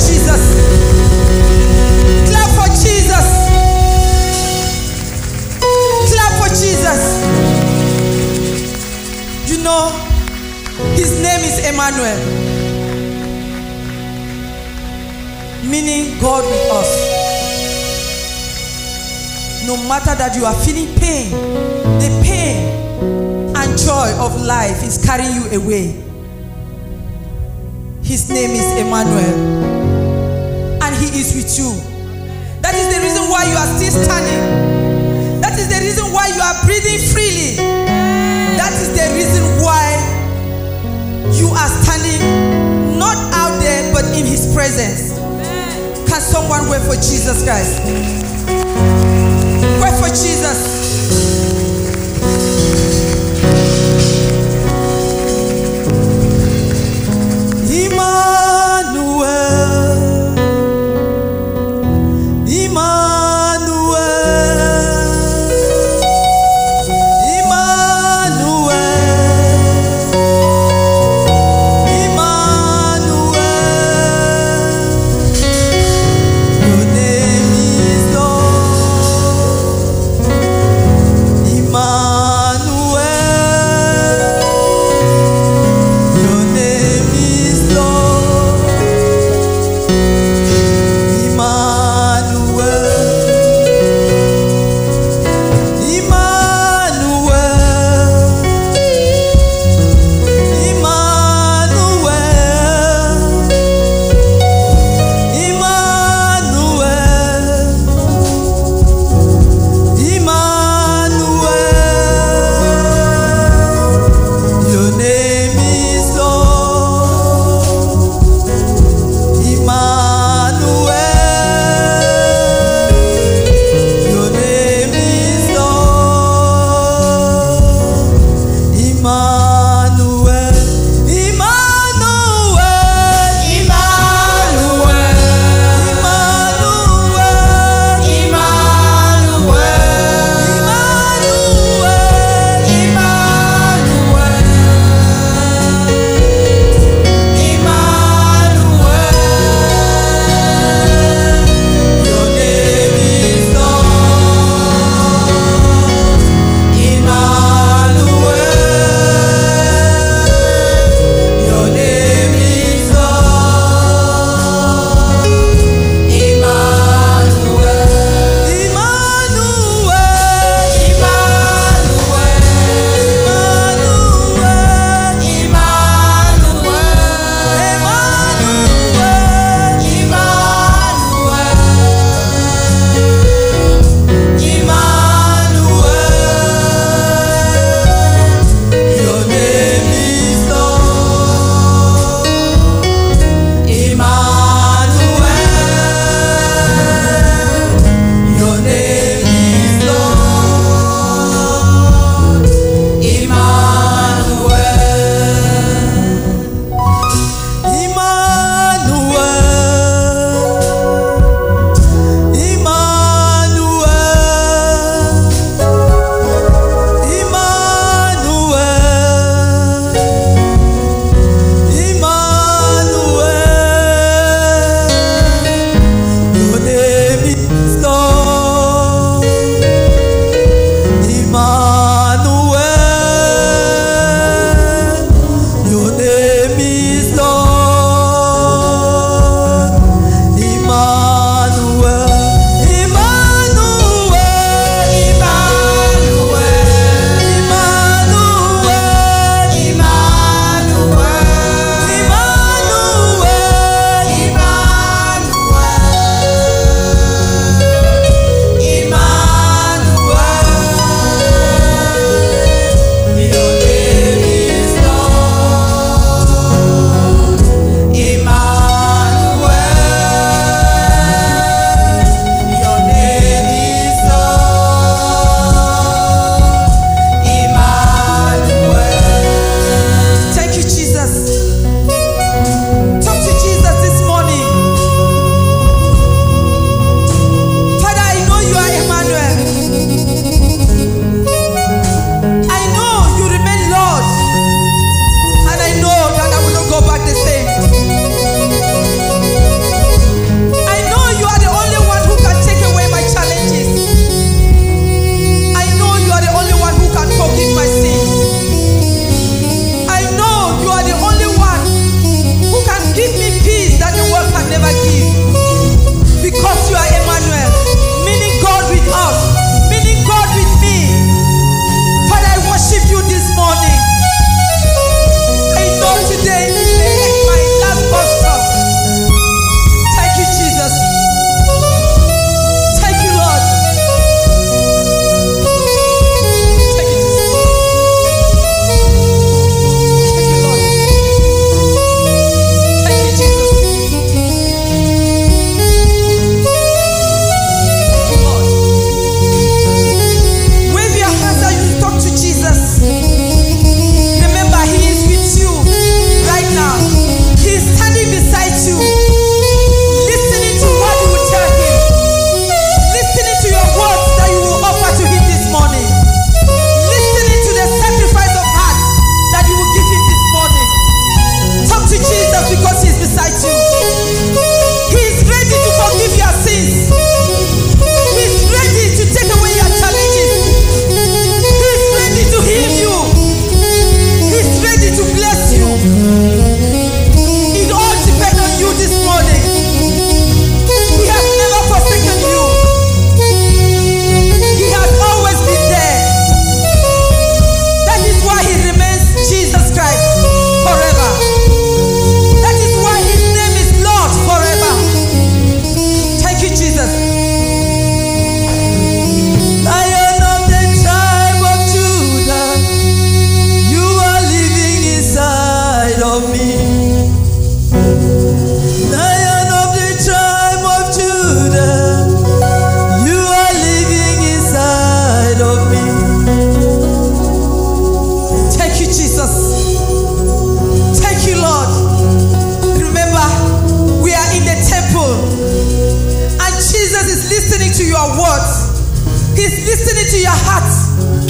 Jesus. Clap for Jesus. Clap for Jesus. You know, his name is Emmanuel, meaning God with us. No matter that you are feeling pain, the pain and joy of life is carrying you away. His name is Emmanuel, and he is with you. That is the reason why you are still standing. That is the reason why you are breathing freely. That is the reason why you are standing, not out there, but in his presence. Can someone wait for Jesus, guys? Wait for Jesus.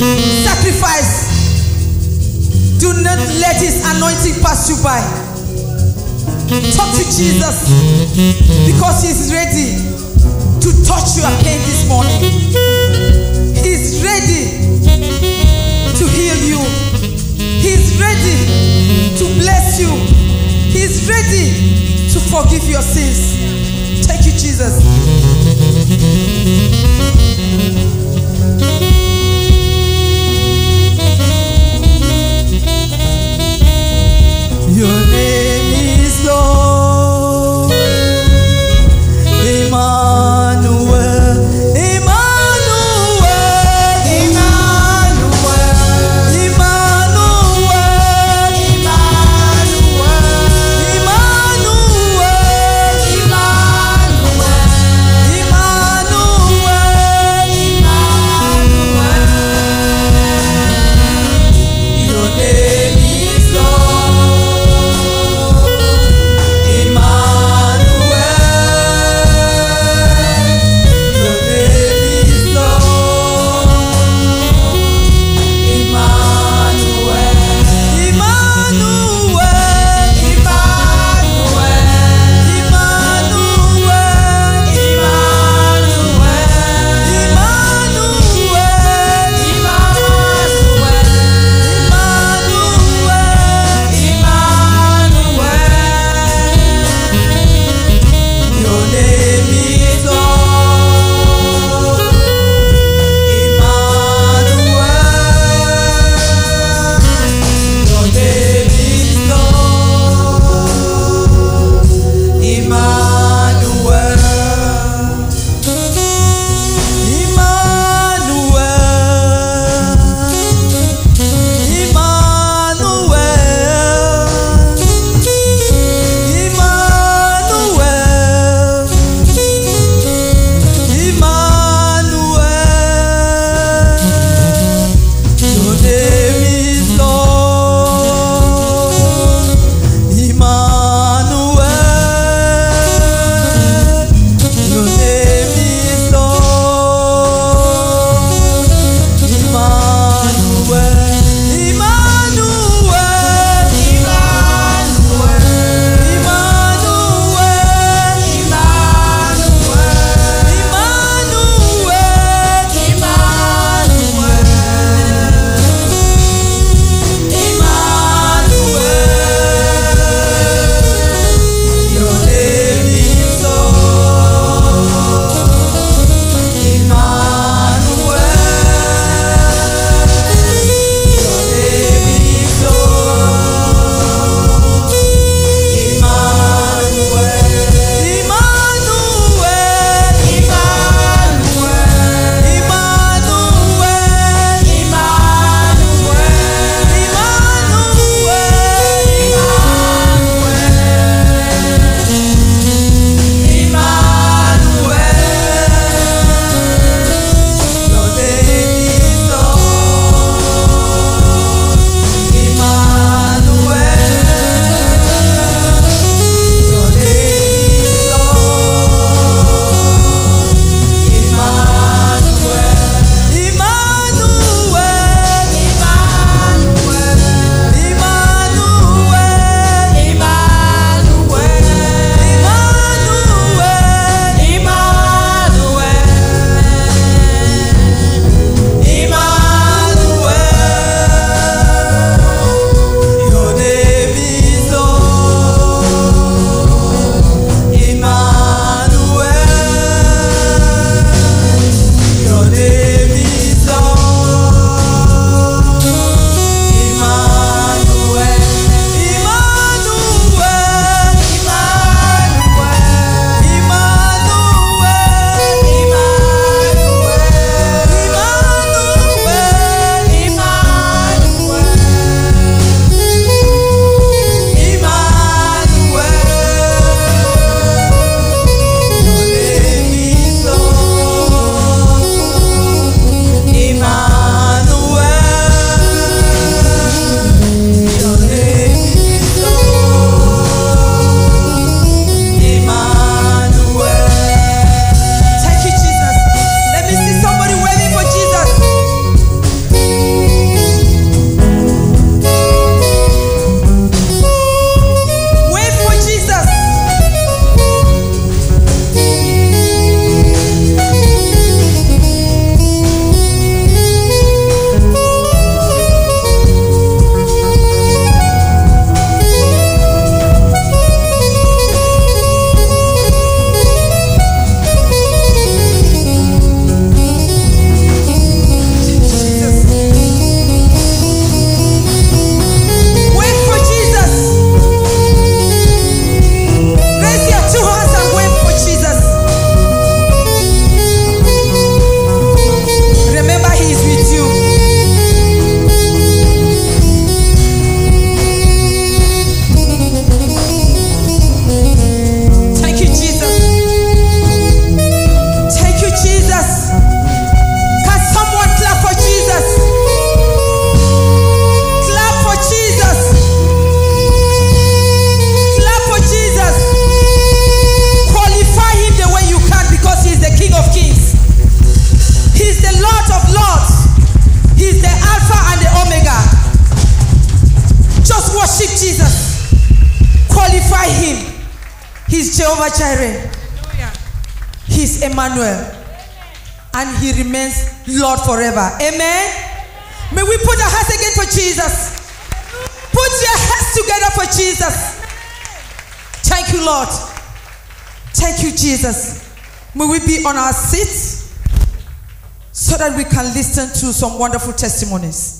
sacrifice. Do not let his anointing pass you by. Talk to Jesus because he's ready to touch your pain this morning. He's ready to heal you. He's ready to bless you. He's ready to forgive your sins. Thank you, Jesus. Your name is Lord, Emmanuel, Emmanuel, Emmanuel, Emmanuel, Emmanuel, Emmanuel, Emmanuel, Emmanuel. Jehovah Jireh. He's Emmanuel. And he remains Lord forever. Amen. May we put our hands again for Jesus. Put your hands together for Jesus. Thank you, Lord. Thank you, Jesus. May we be on our seats so that we can listen to some wonderful testimonies.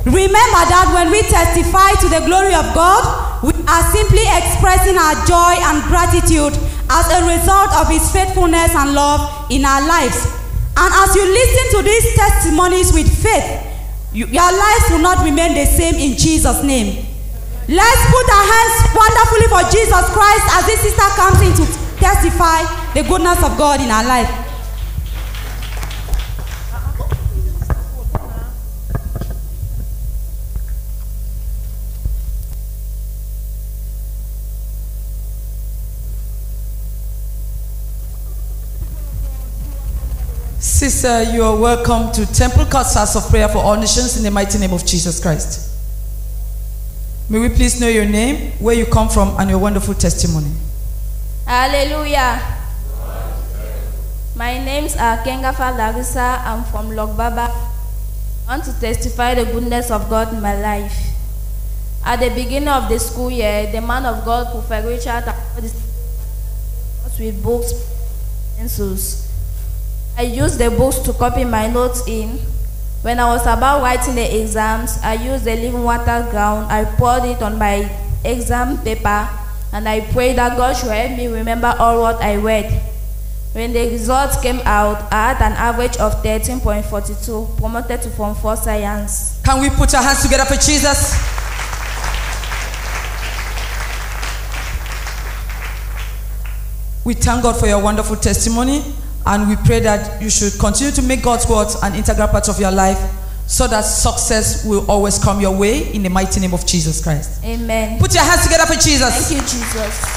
Remember that when we testify to the glory of God, we are simply expressing our joy and gratitude as a result of His faithfulness and love in our lives. And as you listen to these testimonies with faith, your lives will not remain the same in Jesus' name. Let's put our hands wonderfully for Jesus Christ as this sister comes in to testify the goodness of God in our life. Sister, you are welcome to Temple Courts House of Prayer for All Nations in the mighty name of Jesus Christ. May we please know your name, where you come from, and your wonderful testimony. Hallelujah. My name's Kengafa Larissa. I'm from Logbaba. I want to testify the goodness of God in my life. At the beginning of the school year, the man of God, Prophet Richard, with books, pencils. I used the books to copy my notes in. When I was about writing the exams, I used the living water ground. I poured it on my exam paper, and I prayed that God should help me remember all what I read. When the results came out, I had an average of 13.42, promoted to Form 4 Science. Can we put our hands together for Jesus? We thank God for your wonderful testimony. And we pray that you should continue to make God's words an integral part of your life so that success will always come your way in the mighty name of Jesus Christ. Amen. Put your hands together for Jesus. Thank you, Jesus.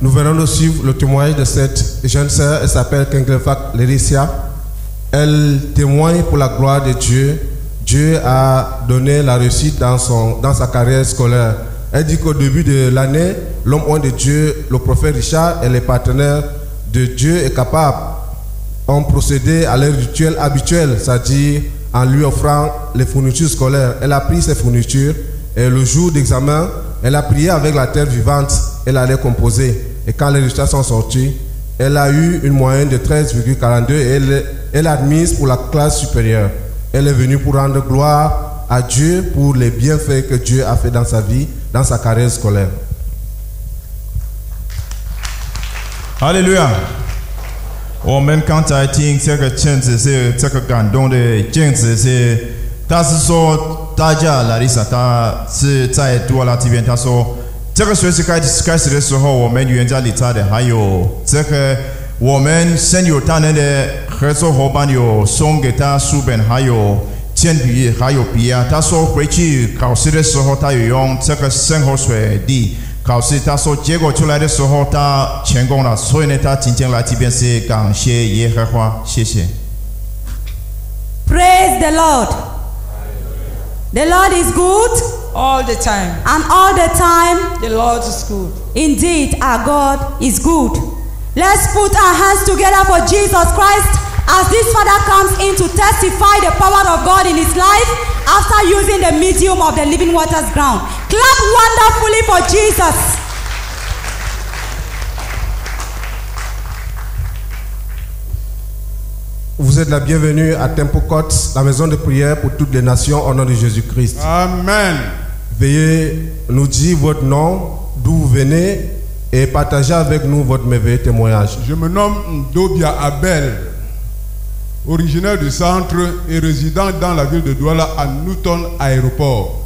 Nous venons de suivre le témoignage de cette jeune sœur. Elle s'appelle Kenglefak Laetitia. Elle témoigne pour la gloire de Dieu. Dieu a donné la réussite dans sa carrière scolaire. Elle dit qu'au début de l'année, l'homme de Dieu, le prophète Richard et les partenaires de Dieu est capable, ont procédé à leur rituel habituel, c'est-à-dire en lui offrant les fournitures scolaires. Elle a pris ces fournitures et le jour d'examen, elle a prié avec la terre vivante, elle allait composer. Et quand les résultats sont sortis, elle a eu une moyenne de 13,42 et elle est admise pour la classe supérieure. Elle est venue pour rendre gloire à Dieu pour les bienfaits que Dieu a fait dans sa vie, dans sa carrière scolaire. Alléluia. 我们刚才听这个见证是这个感动的见证是，他是说大家拉丽莎他是在杜拉这边，他说这个学习开始的时候，我们原家理查的还有这个我们现有他人的合作伙伴有送给他书本，还有铅笔，还有笔啊。他说回去考试的时候，他有用这个生活水滴考试。他说结果出来的时候，他成功了。所以呢，他今天来这边是感谢耶和华，谢谢。Praise the Lord. The Lord is good all the time. And all the time, the Lord is good. Indeed, our God is good. Let's put our hands together for Jesus Christ as this father comes in to testify the power of God in his life after using the medium of the living waters ground. Clap wonderfully for Jesus. Vous êtes la bienvenue à Temple Courts, la maison de prière pour toutes les nations au nom de Jésus-Christ. Amen. Veuillez nous dire votre nom, d'où vous venez et partagez avec nous votre merveilleux témoignage. Je me nomme Ndobia Abel, originaire du centre et résident dans la ville de Douala à Newton Aéroport.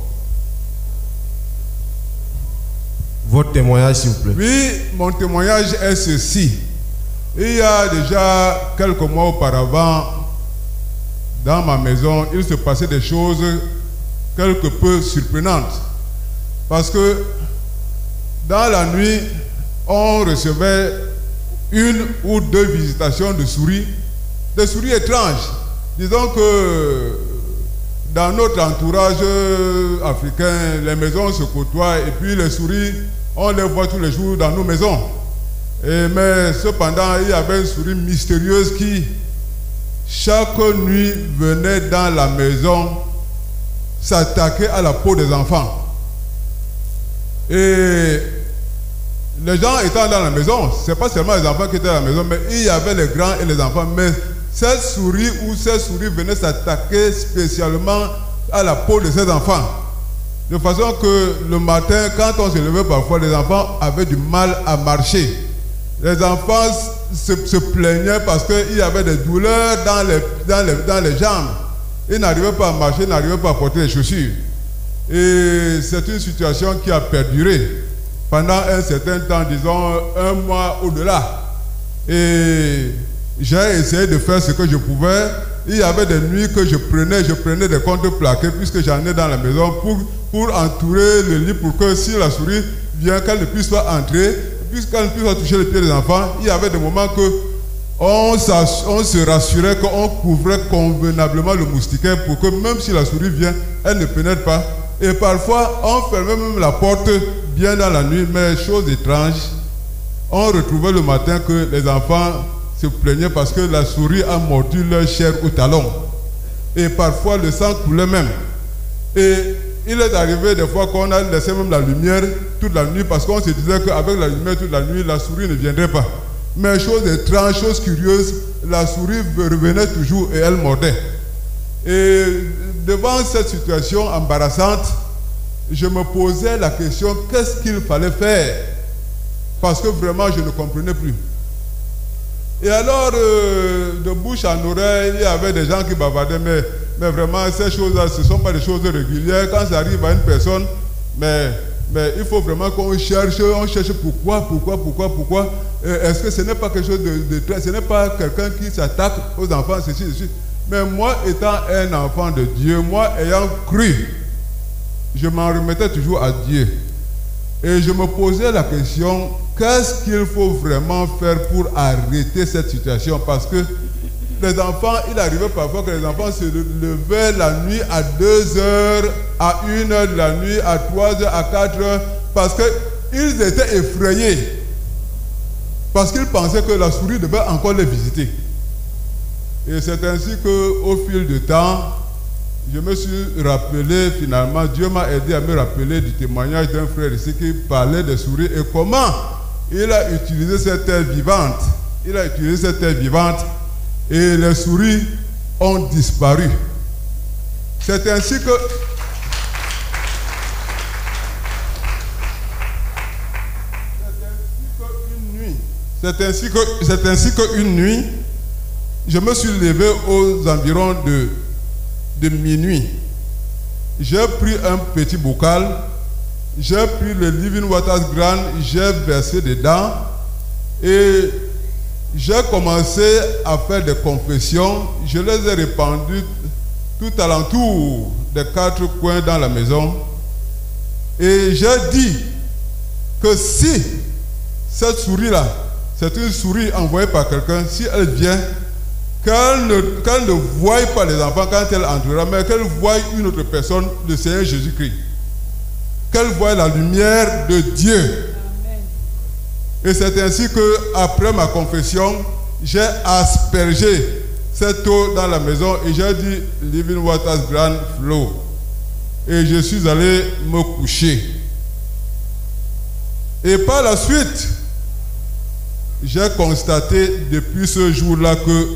Votre témoignage, s'il vous plaît. Oui, mon témoignage est ceci. Il y a déjà quelques mois auparavant, dans ma maison, il se passait des choses quelque peu surprenantes. Parce que dans la nuit, on recevait une ou deux visitations de souris, des souris étranges. Disons que dans notre entourage africain, les maisons se côtoient et puis les souris, on les voit tous les jours dans nos maisons. Mais cependant, il y avait une souris mystérieuse qui, chaque nuit, venait dans la maison s'attaquer à la peau des enfants. Et les gens étant dans la maison, ce n'est pas seulement les enfants qui étaient dans la maison, mais il y avait les grands et les enfants. Mais cette souris venait s'attaquer spécialement à la peau de ces enfants. De façon que le matin, quand on se levait parfois, les enfants avaient du mal à marcher. Les enfants se plaignaient parce qu'il y avait des douleurs dans les jambes. Ils n'arrivaient pas à marcher, ils n'arrivaient pas à porter les chaussures. Et c'est une situation qui a perduré pendant un certain temps, disons 1 mois au-delà. Et j'ai essayé de faire ce que je pouvais. Il y avait des nuits que je prenais des contreplaqués puisque j'en ai dans la maison pour entourer le lit pour que si la souris vient, qu'elle ne puisse pas entrer, puisqu'elle ne puisse pas toucher les pieds des enfants. Il y avait des moments que on se rassurait qu'on couvrait convenablement le moustiquaire pour que même si la souris vient, elle ne pénètre pas. Et parfois, on fermait même la porte bien dans la nuit, mais chose étrange, on retrouvait le matin que les enfants se plaignaient parce que la souris a mordu leur chair au talon. Et parfois, le sang coulait même. Et il est arrivé des fois qu'on a laissé même la lumière toute la nuit parce qu'on se disait qu'avec la lumière toute la nuit, la souris ne viendrait pas. Mais chose étrange, chose curieuse, la souris revenait toujours et elle mordait. Et devant cette situation embarrassante, je me posais la question, qu'est-ce qu'il fallait faire? Parce que vraiment, je ne comprenais plus. Et alors, de bouche en oreille, il y avait des gens qui bavardaient, mais vraiment, ces choses-là, ce ne sont pas des choses régulières. Quand ça arrive à une personne, mais il faut vraiment qu'on cherche, pourquoi. Est-ce que ce n'est pas quelque chose ce n'est pas quelqu'un qui s'attaque aux enfants, ceci. Mais moi, étant un enfant de Dieu, moi ayant cru, je m'en remettais toujours à Dieu. Et je me posais la question, qu'est-ce qu'il faut vraiment faire pour arrêter cette situation? Parce que les enfants, il arrivait parfois que les enfants se levaient la nuit à 2 heures, à 1 heure de la nuit, à 3 heures, à 4 heures, parce qu'ils étaient effrayés. Parce qu'ils pensaient que la souris devait encore les visiter. Et c'est ainsi qu'au fil du temps, je me suis rappelé, finalement, Dieu m'a aidé à me rappeler du témoignage d'un frère ici qui parlait des souris et comment il a utilisé cette terre vivante. Il a utilisé cette terre vivante et les souris ont disparu. C'est ainsi que c'est ainsi qu'une nuit, je me suis levé aux environs de minuit. J'ai pris un petit bocal, j'ai pris le Living Waters Grand, j'ai versé dedans et j'ai commencé à faire des confessions. Je les ai répandues tout alentour des 4 coins dans la maison. Et j'ai dit que si cette souris-là, c'est une souris envoyée par quelqu'un, si elle vient, qu'elle ne voie pas les enfants quand elle entrera, mais qu'elle voie une autre personne, le Seigneur Jésus-Christ. Qu'elle voie la lumière de Dieu. Amen. Et c'est ainsi que, après ma confession, j'ai aspergé cette eau dans la maison et j'ai dit Living Waters Grand Flow. Et je suis allé me coucher. Et par la suite, j'ai constaté depuis ce jour-là que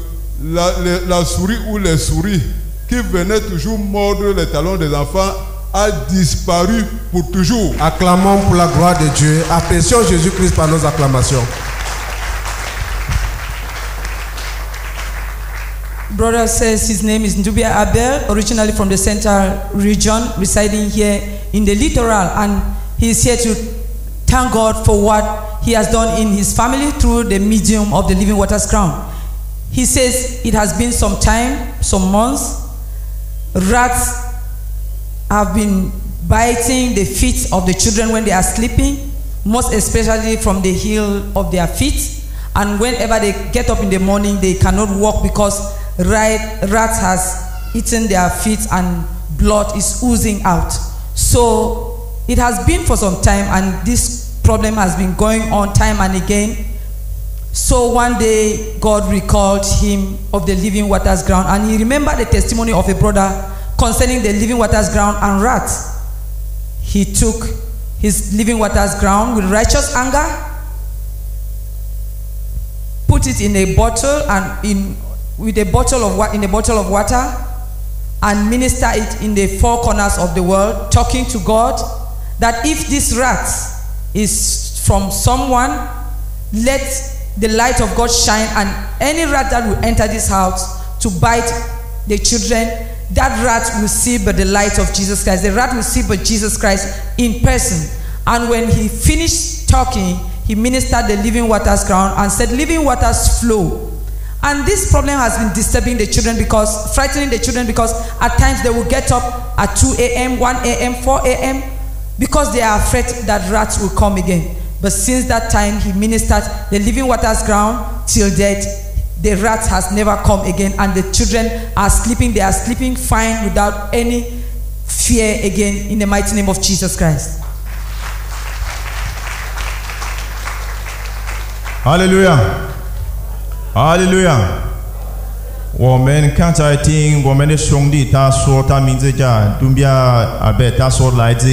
la souris ou les souris qui venaient toujours mordre les talons des enfants a disparu pour toujours. Acclamons pour la gloire de Dieu. Apprécions Jésus-Christ par nos acclamations. Brother says his name is Ndubia Abel, originally from the central region, residing here in the littoral, and he is here to thank God for what he has done in his family through the medium of the Living Waters ground. He says it has been some time, some months. Rats have been biting the feet of the children when they are sleeping, most especially from the heel of their feet. And whenever they get up in the morning, they cannot walk because rats has eaten their feet and blood is oozing out. So it has been for some time, and this problem has been going on time and again. So one day God recalled him of the Living Waters ground, and he remembered the testimony of a brother concerning the Living Waters ground and rats. He took his Living Waters ground with righteous anger, put it in a bottle and in a bottle of water, and minister it in the four corners of the world, talking to God that if this rat is from someone, let the light of God shine, and any rat that will enter this house to bite the children, that rat will see but the light of Jesus Christ. The rat will see but Jesus Christ in person. And when he finished talking, he ministered the Living Waters ground and said, living waters flow. And this problem has been disturbing the children, because frightening the children, because at times they will get up at 2 a.m., 1 a.m., 4 a.m. because they are afraid that rats will come again. But since that time he ministered the Living Waters ground till death, the rat has never come again, and the children are sleeping. They are sleeping fine without any fear again, in the mighty name of Jesus Christ. Hallelujah. 哈利路亚！我们刚才听我们的兄弟他说，他名字叫杜比亚阿贝，他说来自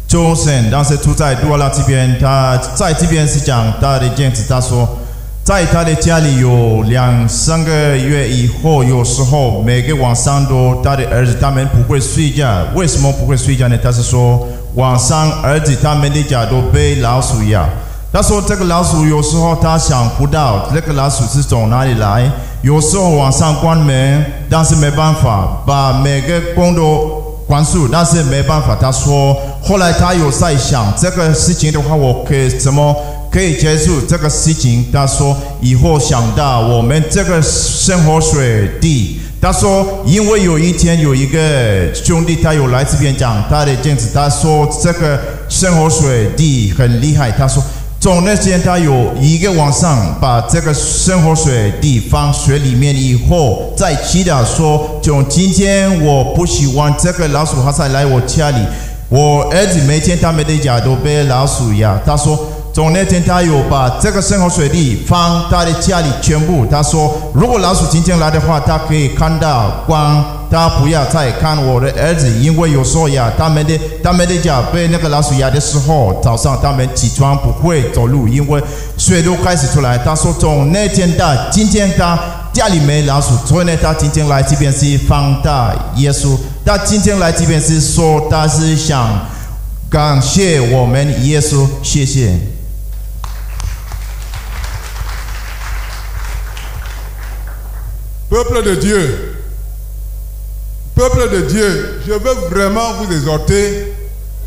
中省，但是住在杜阿拉这边。他在这边是讲他的见识，他说在他的家里有2-3个月以后，有时候每个晚上都他的儿子他们不会睡觉。为什么不会睡觉呢？他是说晚上儿子他们的家都被老鼠咬。他说这个老鼠有时候他想不到这个老鼠是从哪里来，有时候晚上关门，但是没办法把每个光都关住，但是没办法。他说后来他有在想这个事情的话，我可以怎么可以结束这个事情。他说以后想到我们这个生活水地，他说因为有一天有一个兄弟他有来这边讲他的见识，他说这个生活水地很厉害。他说从那天他有一个晚上把这个生活水地放水里面以后，再祈祷说从今天我不喜欢这个老鼠还再来我家里，我儿子每天他们的家都被老鼠咬。他说从那天他有把这个生活水地放他的家里全部。他说如果老鼠今天来的话，他可以看到光，他不要再看我的儿子，因为有时候呀他们的家被那个老鼠咬的时候，早上他们起床不会走路，因为水都开始出来。他说从那天到今天他家里没老鼠，所以呢他今天来这边是放大耶稣，他今天来这边是说他是想感谢我们耶稣，谢谢。Peuple de Dieu, je veux vraiment vous exhorter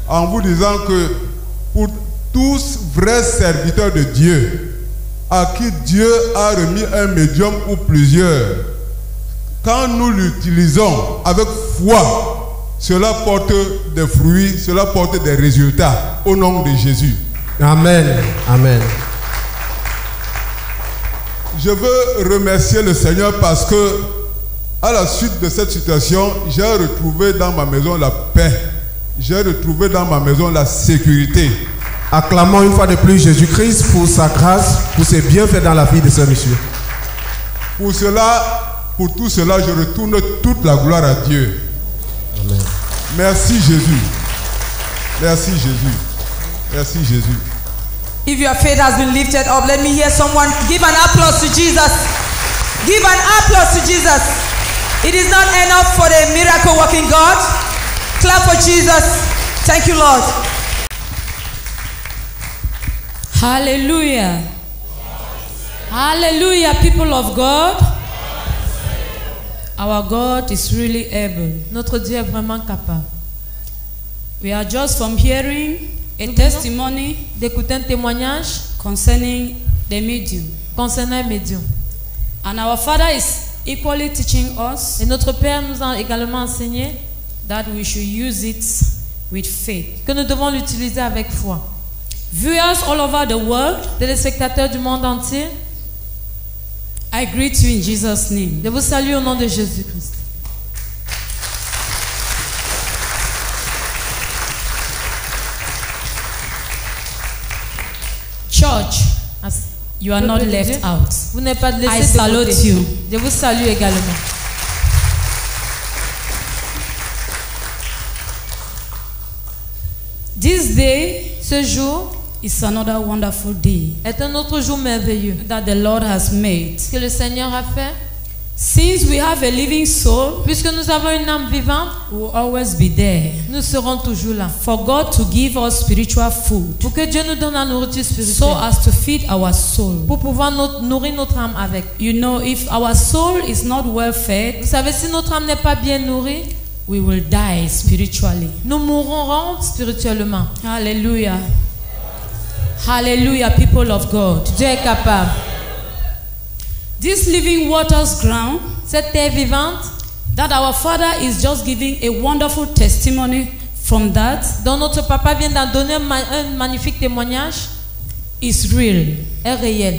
en vous disant que pour tous vrais serviteurs de Dieu, à qui Dieu a remis un médium ou plusieurs, quand nous l'utilisons avec foi, cela porte des fruits, cela porte des résultats au nom de Jésus. Amen. Amen. Je veux remercier le Seigneur parce que, à la suite de cette situation, j'ai retrouvé dans ma maison la paix. J'ai retrouvé dans ma maison la sécurité. Acclamons une fois de plus Jésus-Christ pour sa grâce, pour ses bienfaits dans la vie de ce monsieur. Pour tout cela, je retourne toute la gloire à Dieu. Amen. Merci Jésus. Merci Jésus. Merci Jésus. If your faith has been lifted up, let me hear someone give an applause to Jesus. Give an applause to Jesus. It is not enough for the miracle working God. Clap for Jesus. Thank you, Lord. Hallelujah. Hallelujah, people of God. Our God is really able. Notre Dieu est vraiment capable. We are just from hearing a testimony, d'écouter un témoignage concerning the medium. concernant un médium. And our Father is equally teaching us Et notre Père nous a également enseigné that we should use it with faith. que nous devons l'utiliser avec foi. Viewers all over the world, Téléspectateurs du monde entier, I greet you in Jesus' name. je vous salue au nom de Jésus-Christ. Church, As- you are not Peuple de left Dieu, out. Vous n'êtes pas I laissés de salute côté. you. Je vous salue également. This day Ce jour is another wonderful day est un autre jour merveilleux that the Lord has made. que le Seigneur a fait. Since we have a living soul, Puisque nous avons une âme vivante, we will always be there. nous serons toujours là. For God to give us spiritual food Pour que Dieu nous donne la nourriture so spirituelle. as to feed our soul. Pour pouvoir nourrir notre âme avec. You know, if our soul is not well fed, Vous savez, si notre âme n'est pas bien nourrie, we will die spiritually. nous mourrons spirituellement. Hallelujah. Hallelujah, people of God. Dieu est capable. This living waters ground Cette terre vivante that our Father is just giving a wonderful testimony from that dont notre papa vient d'en donner un magnifique témoignage is real est réel.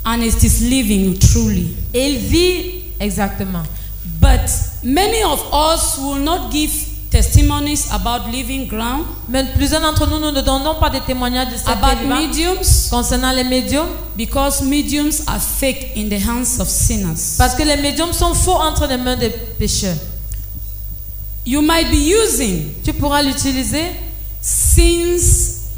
and it is living truly. Et il vit exactement. But many of us will not give testimonies about living ground, Mais plusieurs d'entre nous, nous ne donnons pas de témoignages de cette terre about vivante mediums, concernant les médiums, because mediums are fake in the hands of sinners. parce que les médiums sont faux entre les mains des pécheurs. You might be using Tu pourras l'utiliser since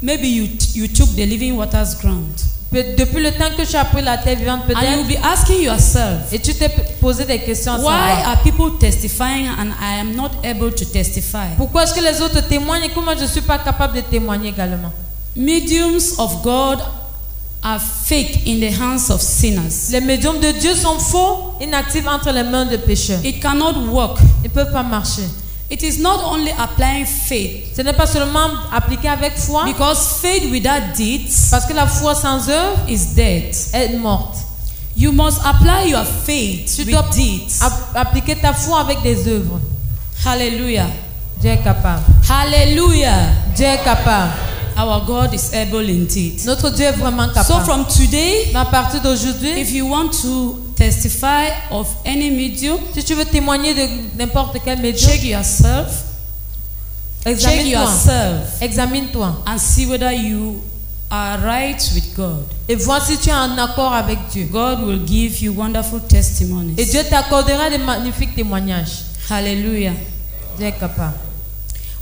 maybe you took the living waters ground, depuis le temps que tu as pris la terre vivante and you'll peut-être, be asking yourself, et tu t'es posé des questions à why savoir. are people testifying and I am not able to testify? Pourquoi est-ce que les autres témoignent et que moi je ne suis pas capable de témoigner également? Mediums of God are fake in the hands of sinners. Les médiums de Dieu sont faux, inactifs entre les mains des pécheurs. It cannot work. Ils ne peuvent pas marcher. It is not only applying faith, Ce n'est pas seulement appliqué avec foi, because faith without deeds parce que la foi sans œuvre is dead. est morte. You must apply your faith Tu with dois deeds. appliquer ta foi avec des œuvres. Hallelujah. Dieu est capable. Hallelujah. Dieu est capable. Our God is able indeed. Notre Dieu est vraiment So capable. from today, Mais à partir d'aujourd'hui, if you want to testify of any medium, si tu veux témoigner de n'importe quel médium, check yourself. Check examine-toi. yourself Examine-toi. and see whether you are right with God. Et vois si tu es en accord avec Dieu. God will give you wonderful testimonies. Et Dieu t'accordera des magnifiques témoignages. Hallelujah. Dieu est capable.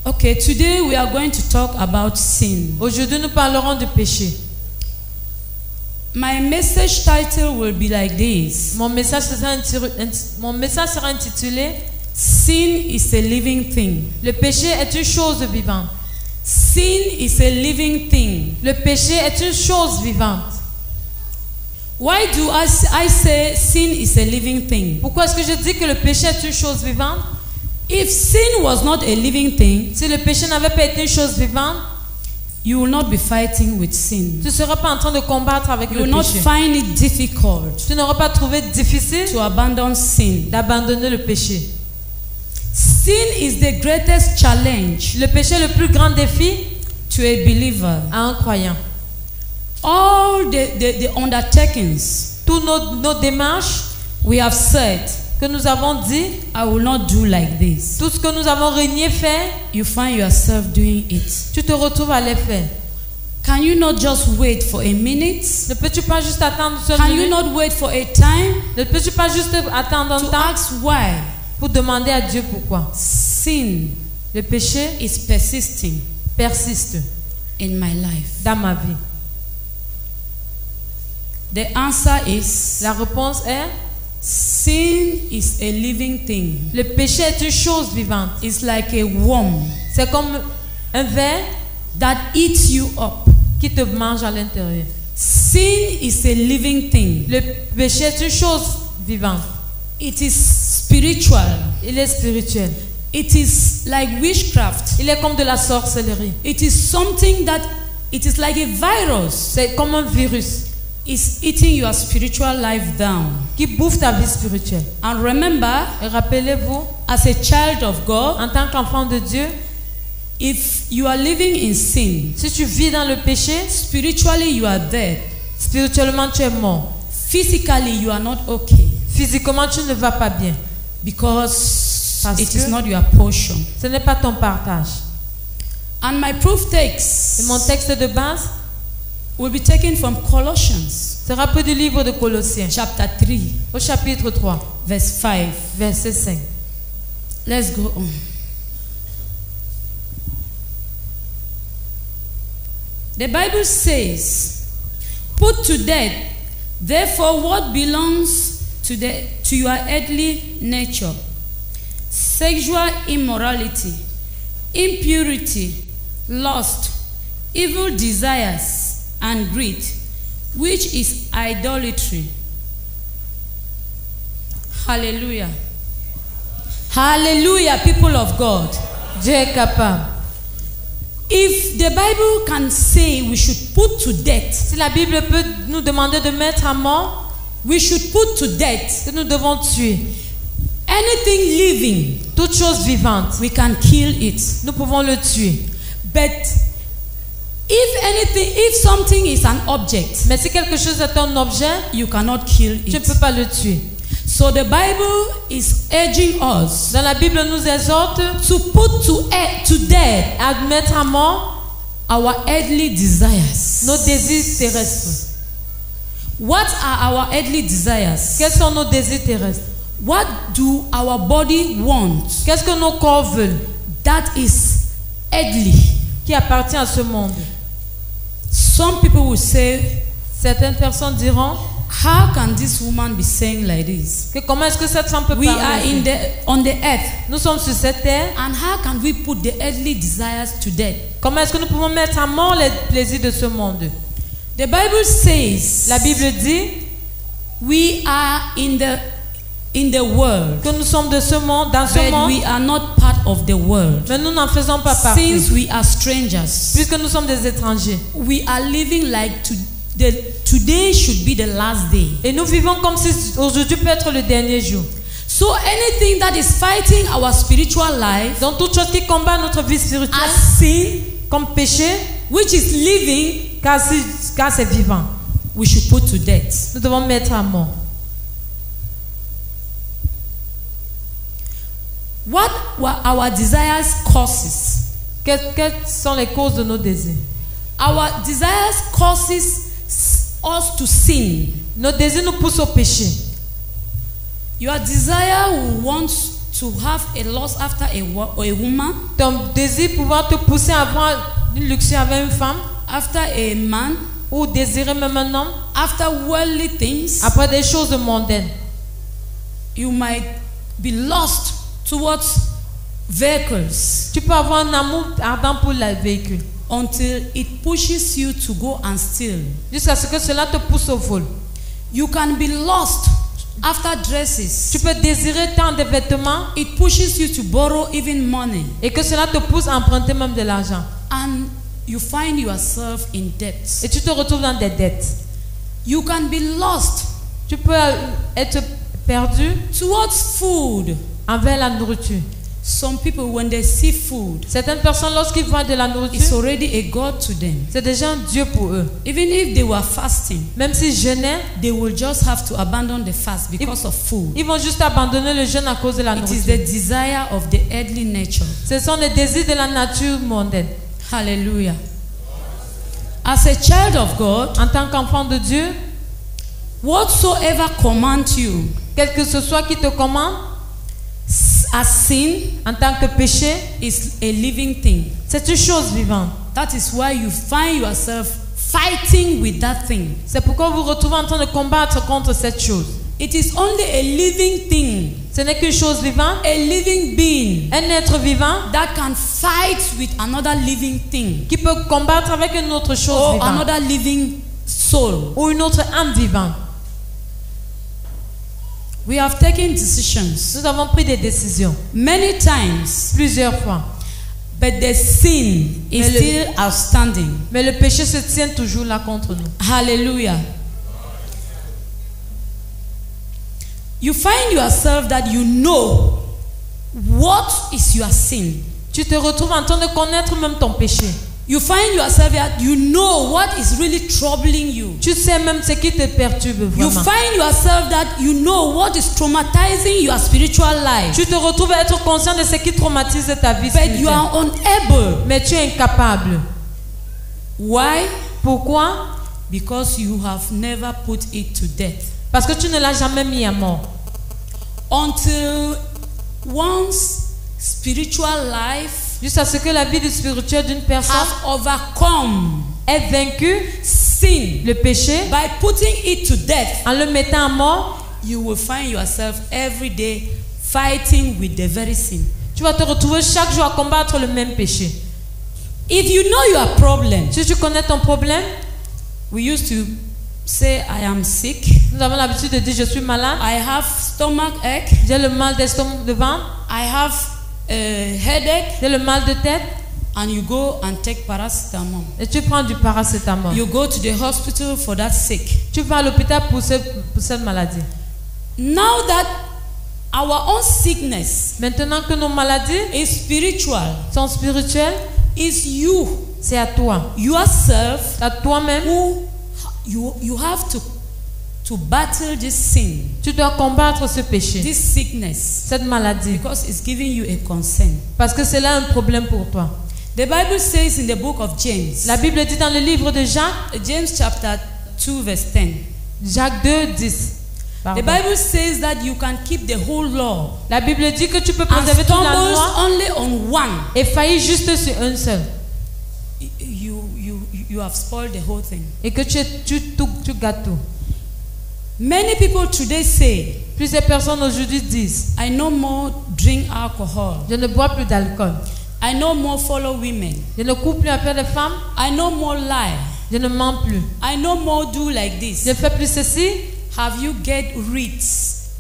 Okay, today we are going to talk about sin. Aujourd'hui, nous parlerons du péché. My message title will be like this: Mon message sera intitulé Sin is a living thing. Le péché est une chose vivante. Sin is a living thing. Le péché est une chose vivante. Why do I say sin is a living thing? Pourquoi est-ce que je dis que le péché est une chose vivante? If sin was not a living thing, Si le péché n'avait pas été une chose vivante, you will not be fighting with sin. tu ne serais pas en train de combattre avec You le will not péché. find it difficult Tu n'aurais pas trouvé difficile to abandon sin. d'abandonner le péché. Sin is the greatest challenge Le péché est le plus grand défi to a believer. à un croyant. All the undertakings Tous nos démarches we have said, que nous avons dit, I will not do like this. tout ce que nous avons régné faire, You find yourself doing it. tu te retrouves à les faire. Can you not just wait for a minute? Ne peux-tu pas juste attendre une seule Can you minute? not wait for a time Ne peux-tu pas juste attendre un to temps ask why pour demander à Dieu pourquoi? sin Le péché is persisting persiste in my life? dans ma vie. The answer is La réponse est sin is a living thing. le péché est une chose vivante. It's like a worm C'est comme un ver that eats you up. qui te mange à l'intérieur. Sin is a living thing. Le péché est une chose vivante. It is spiritual. Il est spirituel. It is like witchcraft. Il est comme de la sorcellerie. It is something that It is like a virus. C'est comme un virus It's eating your spiritual life down. qui bouffe ta vie spirituelle. And remember, Et rappelez-vous, as a child of God, en tant qu'enfant de Dieu, if you are living in sin, si tu vis dans le péché, spiritually you are dead. spirituellement tu es mort. Physically you are not okay Physiquement tu ne vas pas bien. because Parce it que- is not your portion. Ce n'est pas ton partage. And my proof Et text mon texte de base will be taken from Colossians sera pris du livre de Colossiens, chapter 3, au chapitre 3, verse 5. verset 5. Let's go on. The Bible says, "Put to death, therefore, what belongs to your earthly nature: sexual immorality, impurity, lust, evil desires, and greed, which is idolatry." Hallelujah. Hallelujah, people of God. Dieu est capable. If the Bible can say we should put to death, Si la Bible peut nous demander de mettre à mort, we should put to death que nous devons tuer anything living, toute chose vivante, we can kill it. nous pouvons le tuer. But if something is an object, Mais si quelque chose est un objet, you cannot kill tu ne it. peux pas le tuer. So the Bible is urging us Dans la Bible nous exhorte to put to death à mettre à mort our earthly desires. nos désirs terrestres. What are our earthly desires? Quels sont nos désirs terrestres? What do our body want? Qu'est-ce que nos corps veulent That is earthly. qui appartient à ce monde? Some people will say, Certaines personnes diront how can this woman be saying like this? que comment est-ce que cette femme peut We are parler ainsi? on the earth, Nous sommes sur cette terre. and how can we put the earthly desires to death? Comment est-ce que nous pouvons mettre à mort les plaisirs de ce monde? The Bible says La Bible dit we are in the world, que nous sommes de ce monde, dans ce but monde, we are not part of the world. mais nous n'en faisons pas partie. Since we are strangers, Puisque nous sommes des étrangers. we are living like today should be the last day. Et nous vivons comme si aujourd'hui peut être le dernier jour. So anything that is fighting our spiritual life Donc toute chose qui combat notre vie spirituelle, as sin, comme péché, which is living, car c'est vivant, we should put to death. nous devons mettre à mort. What were our desires causes? Quelles sont les causes de nos désirs? Our desires causes us to sin. Nos désirs nous poussent au péché. Your desire will want to have a lust after a woman, Ton désir pouvoir te pousser à avoir une luxure avec une femme, after a man, ou désirer même un homme, after worldly things. après des choses mondaines. You might be lost towards vehicles Tu peux avoir un amour ardent pour le véhicule, until it pushes you to go and steal. jusqu'à ce que cela te pousse au vol. You can be lost after dresses. Tu peux désirer tant de vêtements It pushes you to borrow even money, et que cela te pousse à emprunter même de l'argent. and you find yourself in debt. Et tu te retrouves dans des dettes. You can be lost Tu peux être perdu towards food. envers la nourriture. Some people, when they see food, Certaines personnes, lorsqu'ils voient de la it's nourriture, already a God to them. c'est déjà un Dieu pour eux. Even if they were fasting, Même s'ils jeûnaient, they will just have to abandon the fast because of food. ils vont juste abandonner le jeûne à cause de la It is nourriture. the desire of the earthly nature. Ce sont les désirs de la nature mondaine. Hallelujah. As a child of God, En tant qu'enfant de Dieu, whatsoever command you quel que ce soit qui te commande, as sin en tant que péché, is a living thing. c'est une chose vivante. That is why you find yourself fighting with that thing. C'est pourquoi vous vous retrouvez en train de combattre contre cette chose. It is only a living thing, Ce n'est qu'une chose vivante, a living being un être vivant that can fight with another living thing qui peut combattre avec une autre chose or vivante another living soul. ou une autre âme vivante. We have taken decisions Nous avons pris des décisions many times, plusieurs fois, But the sin is still outstanding. Mais le péché se tient toujours là contre nous. Hallelujah. You find yourself that you know what is your sin. Tu te retrouves en train de connaître même ton péché. You find yourself that you know what is really troubling you. Tu sais même ce qui te perturbe You vraiment. find yourself that you know what is traumatizing your spiritual life. Tu te retrouves à être conscient de ce qui traumatise ta vie But you spirituelle. are unable. Mais tu es incapable. Why? Pourquoi? Because you have never put it to death. Parce que tu ne l'as jamais mis à mort. Until one's spiritual life Jusqu'à ce que la vie spirituelle d'une personne have overcome ait vaincu sin le péché by putting it to death, en le mettant à mort, you will find yourself every day fighting with the very sin. tu vas te retrouver chaque jour à combattre le même péché. If you know your problem, Si tu connais ton problème, we used to say I am sick, nous avons l'habitude de dire je suis malade, I have stomach ache, j'ai le mal d'estomac, de ventre, I have a headache, j'ai le mal de tête, and you go and take paracetamol. et tu prends du paracétamol. You go to the hospital for that sick. Tu vas à l'hôpital pour cette maladie. Now that our own sickness Maintenant que nos maladies is spiritual, sont spirituelles, is you c'est à toi. yourself À toi-même, who you have to battle this sin, tu dois combattre ce péché, this sickness, cette maladie. because it's giving you a concern. Parce que c'est là un problème pour toi. The Bible says in the book of James, La Bible dit dans le livre de Jacques, James chapter 2 verse 10, Jacques 2, 10. the Bible says that you can keep the whole law La Bible dit que tu peux and préserver toute la stumbles loi only on one. et faillir juste sur un seul. You have spoiled the whole thing. Et que tu gâtes tout. Many people today say, Plusieurs personnes aujourd'hui disent, I no more drink alcohol, je ne bois plus d'alcool. I no more follow women, Je ne cours plus après les femmes. I no more lie, Je ne mens plus. I no more do like Je this. ne fais plus ceci. Have you get rid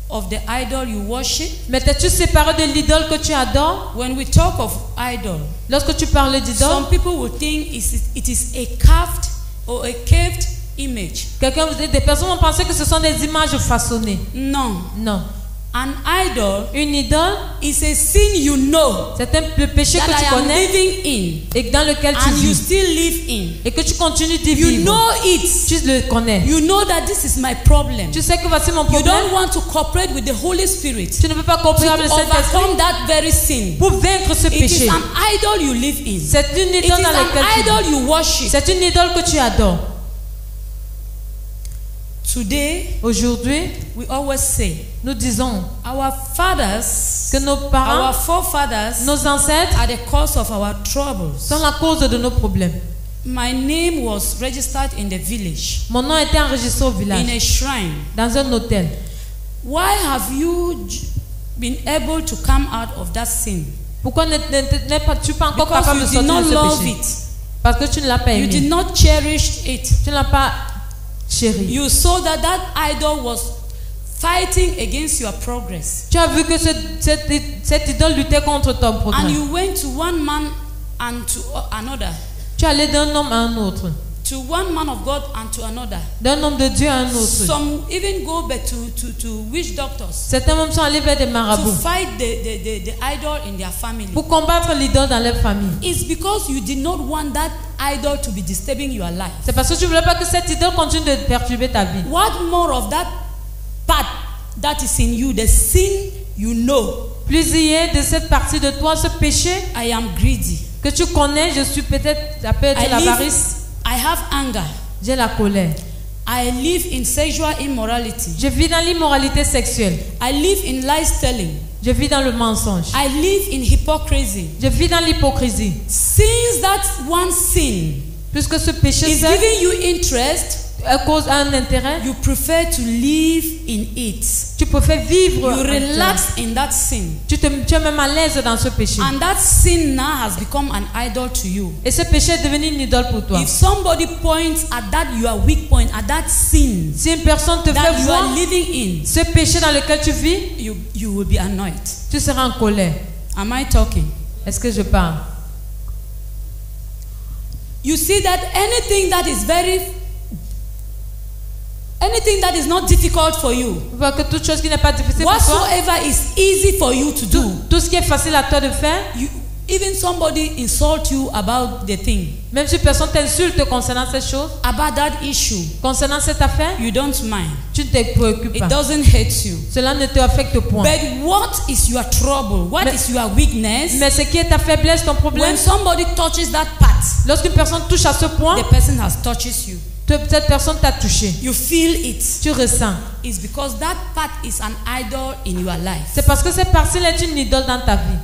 of the idol you worship? Mais t'es-tu séparé de l'idole que tu adores? When we talk of idol, Lorsque tu parles d'idole, some people will think it is a carved or a caved image. des personnes vont penser que ce sont des images façonnées. No. Non. An idol Une idole, is a sin you know c'est le péché that que tu I am connais living in et dans lequel tu and you vis. still live in. Et que tu continues d'y You vivre. know it. Tu le connais. You know that this is my problem. Tu sais que voici mon You problème. don't want to cooperate with the Holy Spirit Tu ne peux pas coopérer to avec le Saint-Esprit overcome that very sin. pour vaincre ce It péché. is an idol you live in. C'est une It idole is dans an laquelle tu idol vis. you worship. C'est une idole que tu adores. Today, Aujourd'hui, we always say, nous disons our fathers, que nos parents, our forefathers nos ancêtres are the cause of our troubles. sont la cause de nos problèmes. My name was registered in the village, Mon nom a été enregistré au in village, a shrine. dans un hôtel. Why have you been able to come out of that sin? Pourquoi n'es-tu pas encore Because capable de you did sortir not de ce love péché? it. Parce que tu ne l'as pas You did aimé. not cherish it. Tu ne l'as pas chéri. You saw that idol was fighting against your progress. Tu as vu que cette idole luttait contre ton And progrès. you went to one man and to another. Tu es allé d'un homme à un autre. To one man of God and to another. D'un homme de Dieu à un autre. Some even go back to witch doctors Certains même sont allés vers des to marabouts fight the idol in their family. pour combattre l'idole dans leur famille. It's because you did not want that idol to be disturbing your life. C'est parce que tu ne voulais pas que cette idole continue de perturber ta vie. What more of that part that is in you, the sin you know? Plus il y a de cette partie de toi, ce péché I am greedy. que tu connais, je suis peut-être, ça peut être l'avarice. I have anger. J'ai la colère. I live in sexual immorality. Je vis dans l'immoralité sexuelle. I live in lies telling. Je vis dans le mensonge. I live in hypocrisy. Je vis dans l'hypocrisie. Since that one sin Puisque ce péché is seul giving you interest, cause un intérêt, you prefer to live in it. tu préfères vivre. You relax in that sin. Tu es même à l'aise dans ce péché. And that sin now has become an idol to you. Et ce péché est devenu une idole pour toi. If somebody points at that your weak point, at that sin Si une personne te that fait you voir are living in, ce péché dans lequel tu vis, you will be annoyed. tu seras en colère. Am I talking? Est-ce que je parle? you see that anything that is not difficult for you, Tu vois que toute chose qui n'est pas difficile pour toi, whatsoever is easy for you to do, tout ce qui est facile à toi de faire, even somebody insult you about the thing, même si personne t'insulte concernant cette chose, about that issue, concernant cette affaire, you don't mind. tu ne te préoccupes It pas. doesn't hurt you. Cela ne te affecte point. But what is your trouble? What is your weakness? Mais ce qui est ta faiblesse, ton problème, When somebody touches that part, lorsqu'une personne touche à ce point, the person has touches you. cette personne t'a touché. You feel it. Tu ressens. It's because that part is an idol in your life. C'est parce que cette parcelle est une idole dans ta vie.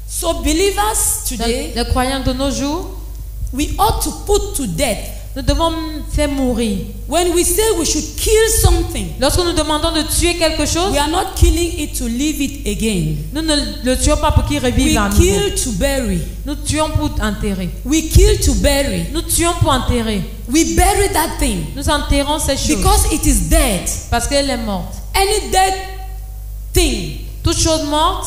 So believers today, Les croyants de nos jours, we ought to put to death. nous devons faire mourir. When we say we should kill something, Lorsque nous demandons de tuer quelque chose, we are not killing it to live it again. nous ne le tuons pas pour qu'il revive We à nouveau. kill to bury. Nous tuons pour enterrer. We kill to bury. Nous tuons pour enterrer. We bury that thing Nous enterrons cette chose because it is dead. parce qu'elle est morte. Any dead thing, Toute chose morte,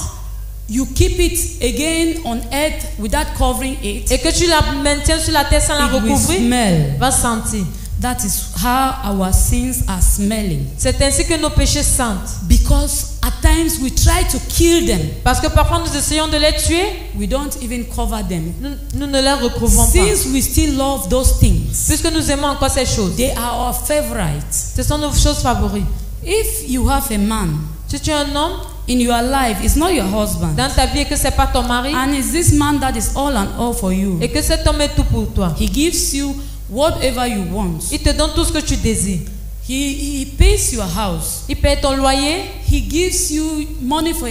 you keep it again on earth without covering it. et que tu la maintiens sur la terre sans la It will recouvrir, smell. va sentir. That is how our sins are smelling. C'est ainsi que nos péchés sentent. Because at times we try to kill them. Parce que parfois nous essayons de les tuer, We don't even cover them. nous ne les recouvrons pas. Since we still love those things, Puisque nous aimons encore ces choses. they are our favorites. Ce sont nos choses favorites. If you have a man Si tu es un homme in your life, it's not your husband, dans ta vie et que ce n'est pas ton mari, and it's this man that is all and all for you. et que cet homme est tout pour toi, He gives you whatever you want. il te donne tout ce que tu désires. He pays your house. Il paye ton loyer, He gives you money for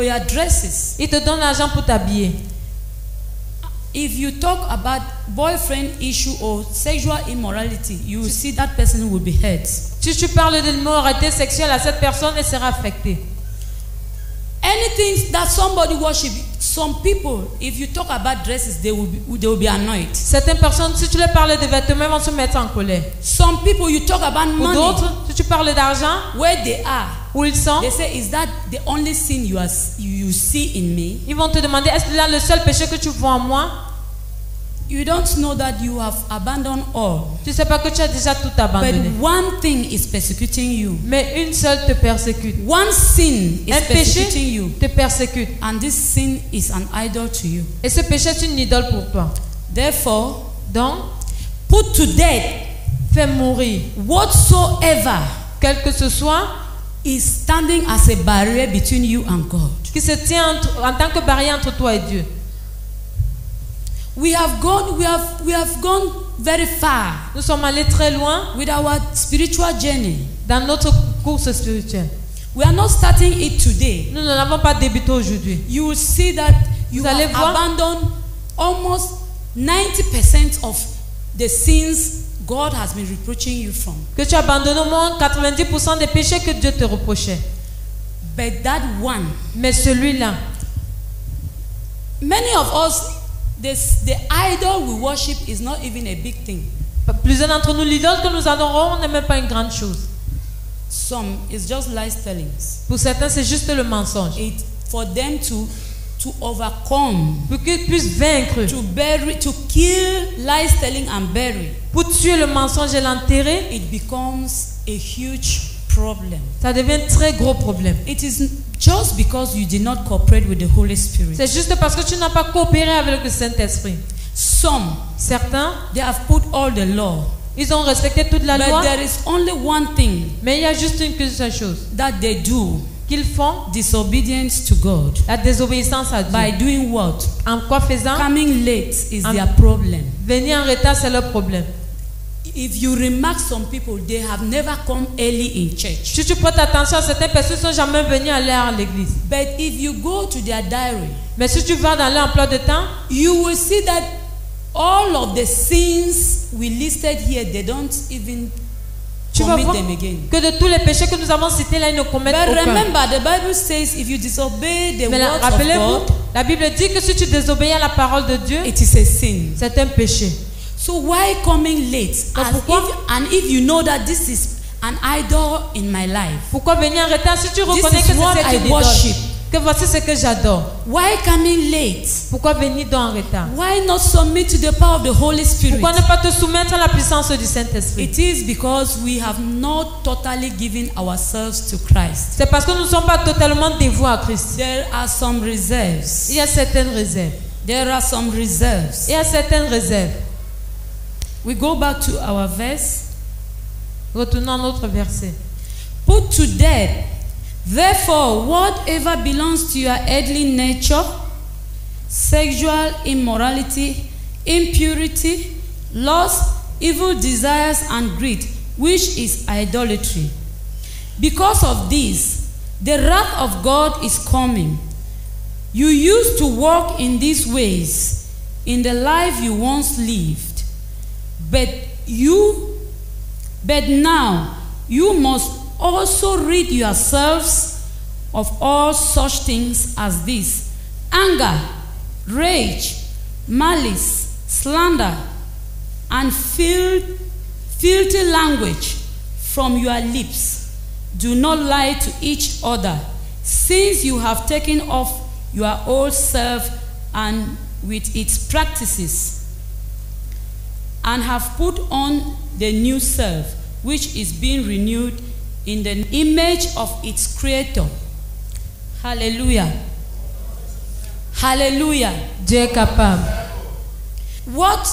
your dresses. il te donne l'argent pour t'habiller. If you talk about boyfriend issue or sexual immorality, you will see that person will be hurt. Si tu parles de l'immoralité sexuelle à cette personne, elle sera affectée. Anything that somebody worship, some people, if you talk about dresses, they will be annoyed. Certaines personnes, si tu leur parles de vêtements, vont se mettre en colère. Some people, you talk about Pour money, d'autres, si tu parles d'argent, where they are, où ils sont, they say, is that the only sin you see in me? ils vont te demander, est-ce que là le seul péché que tu vois en moi? You don't know that you have abandoned all. Tu ne sais pas que tu as déjà tout But abandonné. one thing is persecuting you. Mais une seule te persécute. One sin is Un péché persecuting you. te persécute. And this sin is an idol to you. Et ce péché est une idole pour toi. Therefore, Donc, put to death fais mourir. whatsoever Quel que ce soit, is standing as a barrier between you and God. qui se tient en tant que barrière entre toi et Dieu. We have gone very far Nous sommes allés très loin with our spiritual journey. dans notre course spirituelle. We are not starting it today. Nous ne l'avons pas débuté aujourd'hui. You will see that you Vous allez have voir. abandoned almost 90% of the sins God has been reproaching you from. Que tu as abandonné au moins 90% des péchés que Dieu te reprochait. But that one, Mais celui-là, many of us, the idol we worship is not even a big thing. plusieurs d'entre nous, l'idole que nous adorons n'est même pas une grande chose. Some is just lies tellings. Pour certains, c'est juste le mensonge. For them to overcome, Pour qu'ils puissent vaincre, to kill lies telling and bury, pour tuer le mensonge et l'enterrer, it becomes a huge problem. ça devient un très gros problème. It is just because you did not cooperate with the Holy Spirit. C'est juste parce que tu n'as pas coopéré avec le Saint-Esprit. Some, Certains, they have put all the law, ils ont respecté toute la loi, but there is only one thing mais il y a juste une seule chose that they do: qu'ils font, disobedience to God. la désobéissance à Dieu. By doing what? En quoi faisant? Coming late is Um, their problem. Venir en retard, c'est leur problème. If you remark some people, they have never come early in church. Si tu prêtes attention, certaines personnes ne sont jamais venues à l'heure à l'église. But if you go to their diary, Mais si tu vas dans leur emploi de temps, you will see that all of the sins we listed here, they don't even tu vas commit voir them again. que de tous les péchés que nous avons cités là, ils ne commettent But aucun. remember, the Bible says if you disobey the Mais word of rappelez-vous, God, la Bible dit que si tu désobéis à la parole de Dieu, it is a sin. c'est un péché. So why coming late? Donc As pourquoi? if you know that this is an idol in my life, Pourquoi venir en retard si tu this reconnais is que what c'est I une idole? worship. Que voici ce que j'adore. Why coming late? Pourquoi venir donc en retard? Why not submit to the power of the Holy Spirit? Pourquoi ne pas te soumettre à la puissance du Saint-Esprit? It is because we have not totally given ourselves to Christ. C'est parce que nous ne sommes pas totalement dévoués à Christ. There are some reserves. Il y a certaines réserves. There are some reserves. Il y a certaines réserves. We go back to our verse. Retournons à notre verset. Put to death, therefore, whatever belongs to your earthly nature, sexual immorality, impurity, lust, evil desires, and greed, which is idolatry. Because of this, the wrath of God is coming. You used to walk in these ways in the life you once lived, but now you must also rid yourselves of all such things as this: anger, rage, malice, slander, and filthy language from your lips. Do not lie to each other, since you have taken off your old self and with its practices, and have put on the new self, which is being renewed in the image of its creator. Hallelujah. Hallelujah. Dieu est capable. What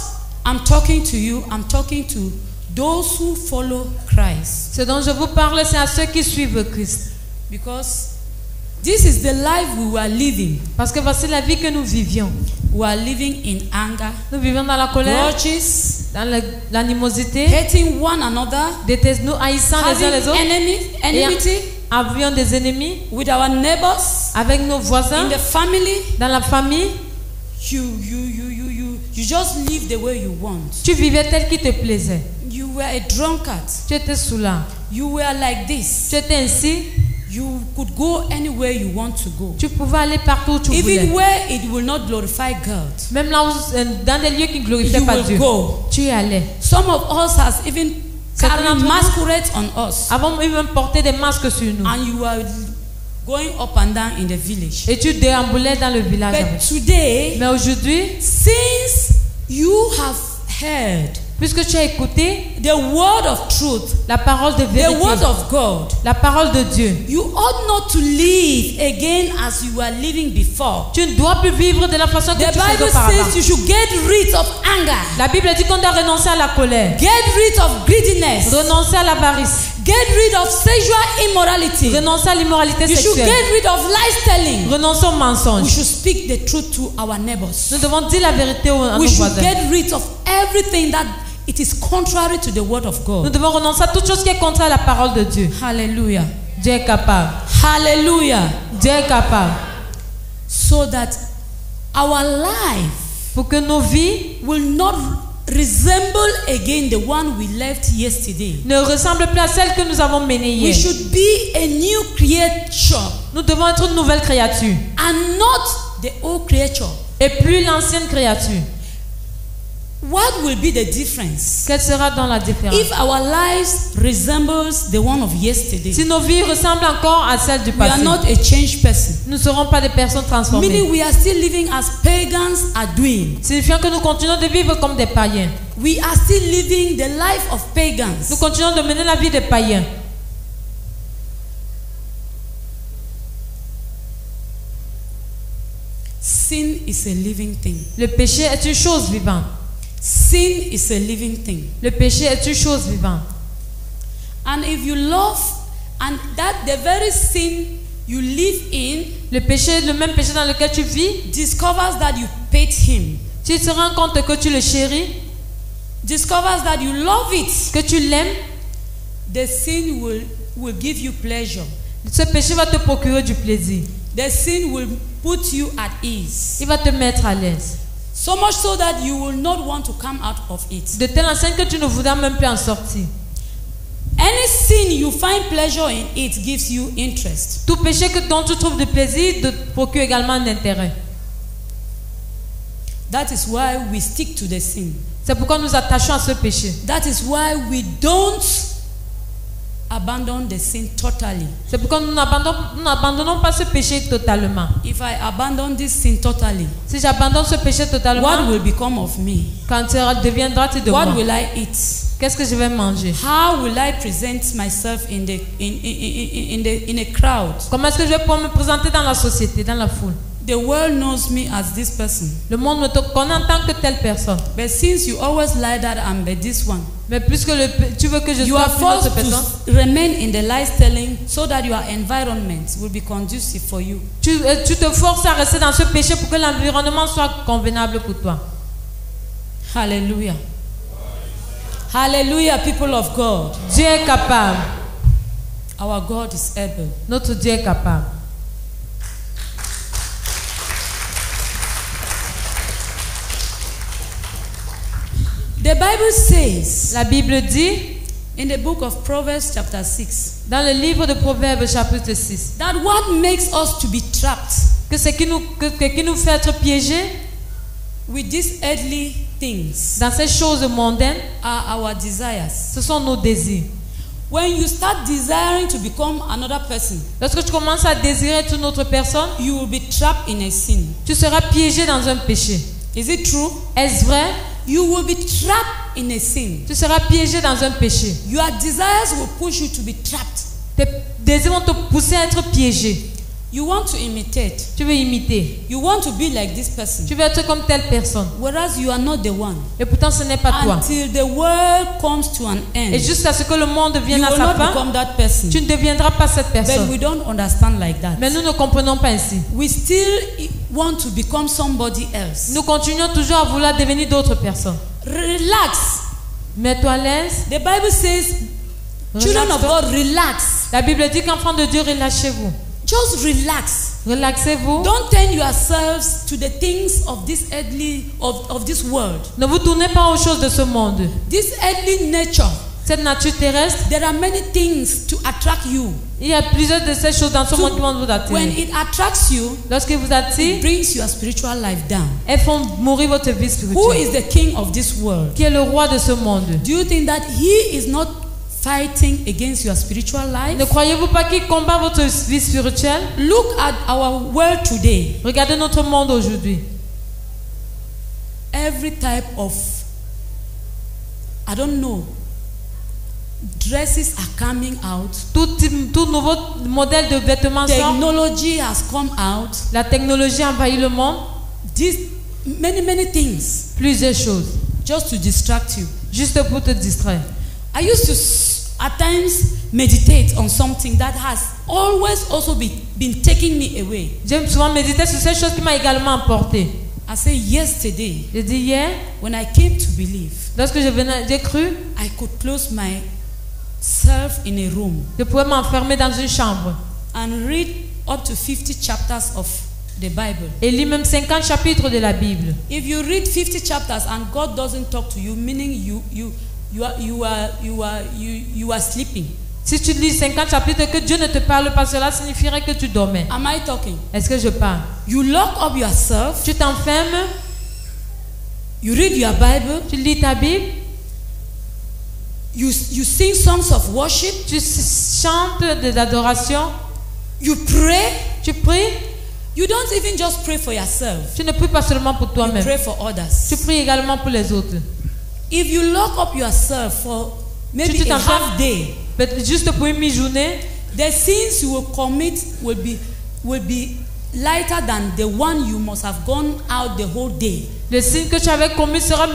I'm talking to you, I'm talking to those who follow Christ. Ce dont je vous parle, c'est à ceux qui suivent Christ. Because this is the life we were living. Parce que voici la vie que nous vivions. We are living in anger, Nous vivions dans la colère, grudges, dans l'animosité, hating one another, nous haïssant les uns having les autres, enmity avions des ennemis with our neighbors, avec nos voisins, in the family. dans la famille. You just live the way you want. Tu vivais tel qu'il te plaisait. You were a drunkard. Tu étais saoulant. You were like this. Tu étais ainsi. You could go anywhere you want to go. Tu pouvais aller partout où tu Even voulais. where it will not glorify God. Même là où, dans des lieux qui ne glorifiaient You pas will Dieu. go. Tu y allais. Some of us has even Certains carried d'entre nous masquerades on us. avons même porté des masques sur nous. And you are going up and down in the village. Et tu déambulais dans le village But avec. today, Mais aujourd'hui, since you have heard puisque tu as écouté the word of truth, la parole de the vérité, word of God, la parole de Dieu, you ought not to live again as you were living before. tu ne dois plus vivre de la façon que The tu faisais Bible auparavant. says you should get rid of anger, La Bible dit qu'on doit renoncer à la colère, get rid of greediness, renoncer à l'avarice, get rid of sexual immorality. renoncer à l'immoralité You should sexuelle, get rid of lies telling. renoncer au We mensonge. should speak the truth to our neighbors. Nous devons dire la vérité à We nos should voisins. get rid of everything that it is contrary to the word of Nous God. devons renoncer à toute chose qui est contraire à la parole de Dieu. Hallelujah. Dieu est capable. Hallelujah. Dieu est capable. So that our life Pour que nos vies will not resemble again the one we left yesterday. ne ressemblent plus à celles que nous avons menées We hier. should be a new creature Nous devons être une nouvelle créature and not the old creature. et plus l'ancienne créature. What will be the difference Quelle sera dans la différence? if our lives resembles the one of yesterday? Si nos vies ressemblent encore à celles du We are passé, not a changed person. nous ne serons pas des personnes transformées. Meaning we are still living as pagans are doing. Signifiant que nous continuons de vivre comme des païens. We are still living the life of pagans. Nous continuons de mener la vie des païens. Sin is a living thing. Le péché est une chose vivante. Sin is a living thing. Le péché est une chose vivante. And if you love, and that the very sin you live in Le péché, le même péché dans lequel tu vis, discovers that you hate him, tu te rends compte que tu le chéris, discovers that you love it, que tu l'aimes, the sin will give you pleasure. ce péché va te procurer du plaisir. The sin will put you at ease. Il va te mettre à l'aise. So much so that you will not want to come out of it. De telle enseigne que tu ne voudras même plus en sortir. Any sin you find pleasure in, it gives you interest. Tout péché dont tu trouves du plaisir te procure également un intérêt. That is why we stick to the sin. C'est pourquoi nous attachons à ce péché. That is why we don't abandon the sin totally. C'est pourquoi nous n'abandonnons pas ce péché totalement. If I abandon this sin totally, Si j'abandonne ce péché what totalement, will become of me? quand deviendra-t-il de What moi? will I eat? Qu'est-ce que je vais manger? How will I present myself in a crowd? Comment est-ce que je vais pouvoir me présenter dans la société, dans la foule? The world knows me as this person. Le monde me connaît en tant que telle personne. But since you always lie that I'm this one, Mais puisque tu veux que je you sois are une autre forced personne, to remain in the lies telling so that your environment will be conducive for you. tu te forces à rester dans ce péché pour que l'environnement soit convenable pour toi. Hallelujah. Hallelujah, people of God. Dieu est capable. Our God is able. Notre Dieu est capable. The Bible says La Bible dit, in the book of Proverbs chapter 6, dans le livre de Proverbes chapitre 6, that what makes us to be trapped que ce qui nous fait être piégés with these earthly things dans ces choses mondaines, are our desires. ce sont nos désirs. When you start desiring to become another person, Lorsque tu commences à désirer toute autre personne, you will be trapped in a sin. tu seras piégé dans un péché. Is it true? Est-ce vrai? You will be trapped in a sin. Tu seras piégé dans un péché. Your desires will push you to be trapped. Tes désirs vont te pousser à être piégé. You want to imitate. Tu veux imiter. You want to be like this person. Tu veux être comme telle personne. Whereas you are not the one. Et pourtant, ce n'est pas toi. Until the world comes to an end, Et jusqu'à ce que le monde you vienne à will sa not fin, become that person. tu ne deviendras pas cette But personne. we don't understand like that. Mais nous ne comprenons pas ainsi. We still want to become somebody else. Nous continuons toujours à vouloir devenir d'autres personnes. Relax. Mets-toi à l'aise. The Bible says, children of God, relax. La Bible dit qu'enfants de Dieu, relâchez-vous. Just relax. Relaxez-vous. Don't turn yourselves to the things of this earthly, of this world. Ne vous tournez pas aux choses de ce monde. This earthly nature. Cette nature terrestre, There are many things to attract you. il y a plusieurs de ces choses dans ce monde qui vont vous When attirer. it attracts you, Lorsqu'il vous attire, it brings your spiritual life down. elles font mourir votre vie Who spirituelle. is the king of this world? Qui est le roi de ce monde? Do you think that he is not fighting against your spiritual life? Ne croyez-vous pas qu'il combat votre vie spirituelle? Look at our world today. Regardez notre monde aujourd'hui. Every type of, I don't know, dresses are coming out. Tout nouveau modèle de vêtements sort. Technology has come out. La technologie envahit le monde. Many things Plusieurs choses. just to distract you. Juste pour te distraire. I used to at times meditate on something that has always also been taking me away. J'aime souvent méditer sur ces choses qui m'ont également emporté. I say yesterday, Je dis hier, when I came to believe, lorsque j'ai cru, I could close myself in a room je pouvais m'enfermer dans une chambre and read up to 50 chapters of the Bible. et lire même 50 chapitres de la Bible. If you read 50 chapters and God doesn't talk to you, meaning you are sleeping. Si tu lis 50 chapitres et que Dieu ne te parle pas, cela signifierait que tu dormais. Am I talking? Est-ce que je parle? You lock up yourself, Tu t'enfermes, you read your Bible, tu lis ta Bible, you sing songs of worship, tu chantes de l'adoration, you pray. tu pries. You don't even just pray for yourself. Tu ne pries pas seulement pour You toi-même. pray for others. Tu pries également pour les autres. If you lock up yourself for maybe Tu a t'enfermes. half day, Juste pour une mi-journée, the sins you will commit will be lighter than the one you must have gone out the whole day. le signe que tu avais commis sera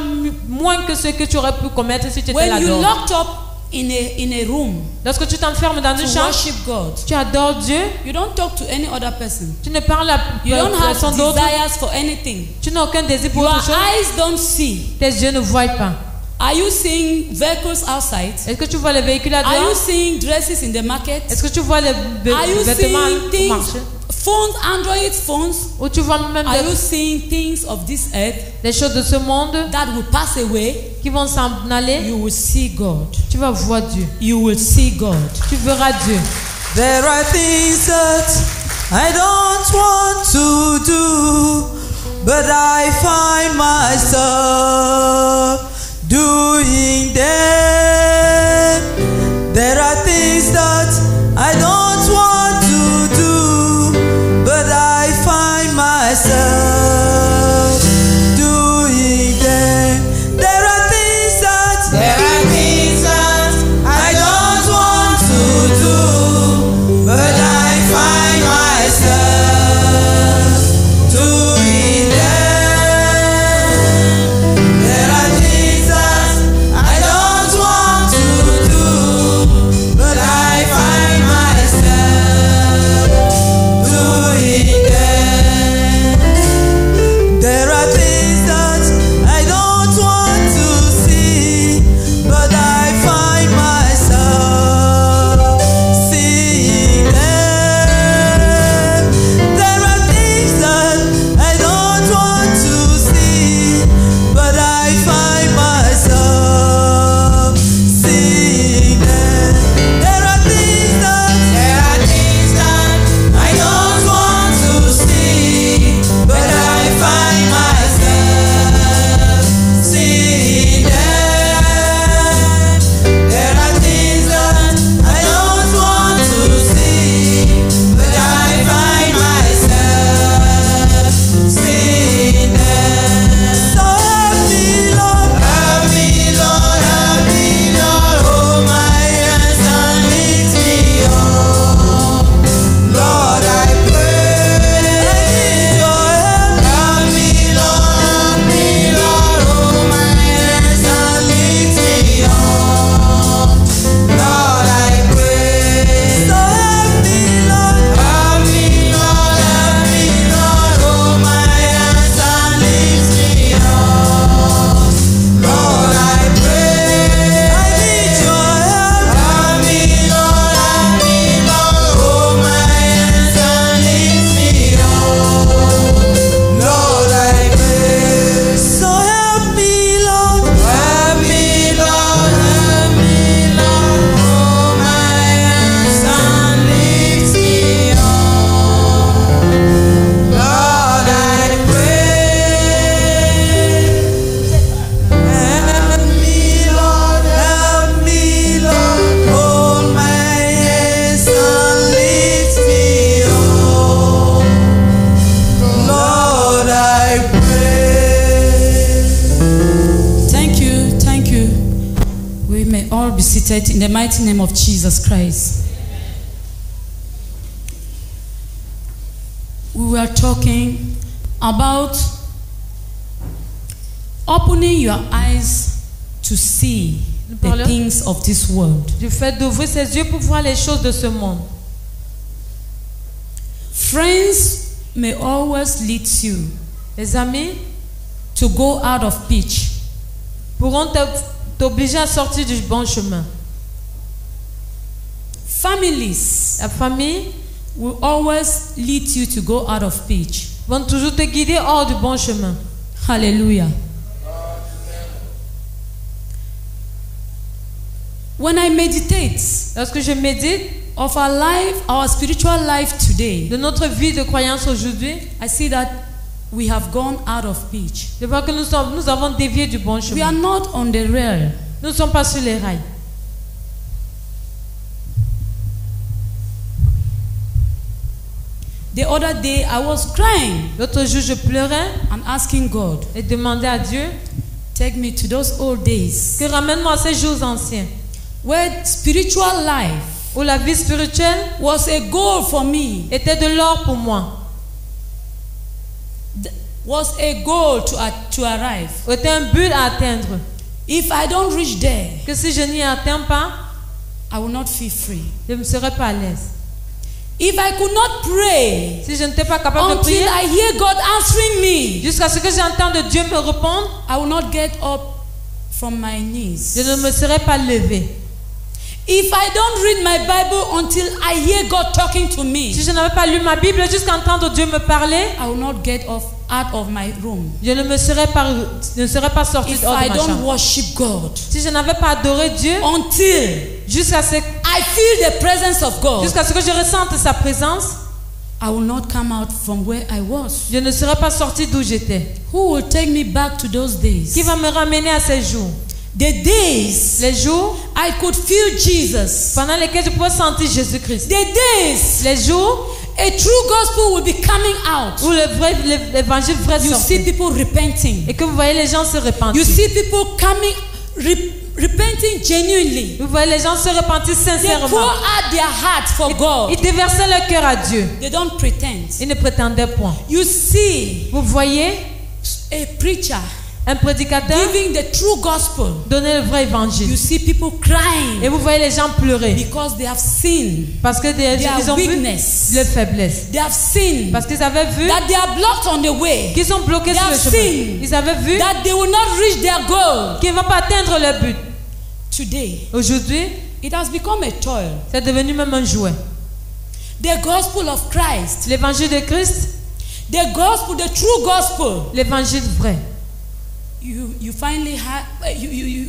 moins que ce que tu aurais pu commettre si tu étais When là you dehors. locked up in a room Lorsque tu t'enfermes dans une to chambre, worship God, tu adores Dieu, you don't talk to any other person. tu ne parles à You don't have personne d'autre, desires for anything. tu n'as aucun désir pour Your autre chose, eyes don't see. tes yeux ne voient pas. Are you seeing vehicles outside? Est-ce que tu vois les véhicules à Are you dehors? seeing dresses in the market? Est-ce que tu vois les Are you vêtements seeing au things, marché? phones, Android phones? Ou tu vois même Are you seeing things of this earth des choses de ce monde that will pass away? qui vont s'en aller? You will see God. Tu vas voir Dieu. You will see God. Tu verras Dieu. There are things that I don't want to do, but I find myself doing them. There are things that grace and lift me up. Lord, I pray. Thank you, thank you. We may all be seated in the mighty name of Jesus Christ. We were talking about opening your eyes to see the things of this world. Du fait d'ouvrir ses yeux pour voir les choses de ce monde. Friends may always lead you Les amis to go out of pitch. pourront t'obliger à sortir du bon chemin. Families La famille will always lead you to go out of pitch. vont toujours te guider hors du bon chemin. Hallelujah. When I meditate Lorsque je médite of our life, our spiritual life today, de notre vie de croyance aujourd'hui, I see that we have gone out of pitch. je vois que nous avons dévié du bon We are chemin. not on the rail. Nous ne sommes pas sur les rails. The other day I was crying L'autre jour, je pleurais and asking God, et demandais à Dieu take me to those old days que ramène-moi à ces jours anciens where spiritual life où la vie spirituelle was a goal for me, était de l'or pour moi, was a goal to arrive. était un but à atteindre. If I don't reach there, Que si je n'y atteins pas, I will not feel free. je ne serai pas à l'aise. If I could not pray Si je n'étais pas capable de until prier, I hear God answering me, jusqu'à ce que j'entende Dieu me répondre, I will not get up from my knees. je ne me serais pas levé. If I don't read my Bible until I hear God talking to Si me, je n'avais pas lu ma Bible jusqu'à entendre Dieu me parler, I will not get out of my room. je ne serais pas sorti If hors de I ma don't chambre. worship God Si je n'avais pas adoré Dieu, until jusqu'à ce, I feel the presence of God, jusqu'à ce que je ressente sa présence, I will not come out from where I was. je ne serais pas sorti d'où j'étais. Who will take me back to those days? Qui va me ramener à ces jours? The days Les jours I could feel Jesus. pendant lesquels je pouvais sentir Jésus-Christ. The days Les jours a true gospel will be coming out. où l'évangile vrai You see sortait. people repenting. Et que vous voyez les gens se You repentir. see people coming, repenting genuinely. Vous voyez les gens se repentir They sincèrement. pour out their heart for God. Ils déversaient leur cœur à Dieu. They don't pretend. Ils ne prétendaient point. You see Vous voyez a preacher un prédicateur giving the true gospel. donner le vrai You évangile. see people Et crying vous voyez les gens pleurer. because they have seen Parce que ils ont vu weakness. leur faiblesse. They have seen Parce qu'ils avaient vu that they are blocked on the way. qu'ils sont bloqués They sur le have chemin. seen Ils avaient vu That they will not reach their goal. qu'ils ne vont pas atteindre leur but. Today, Aujourd'hui, it has become a toil. c'est devenu même un jouet. The gospel of Christ, L'évangile de Christ, the gospel, the true gospel. l'évangile vrai. You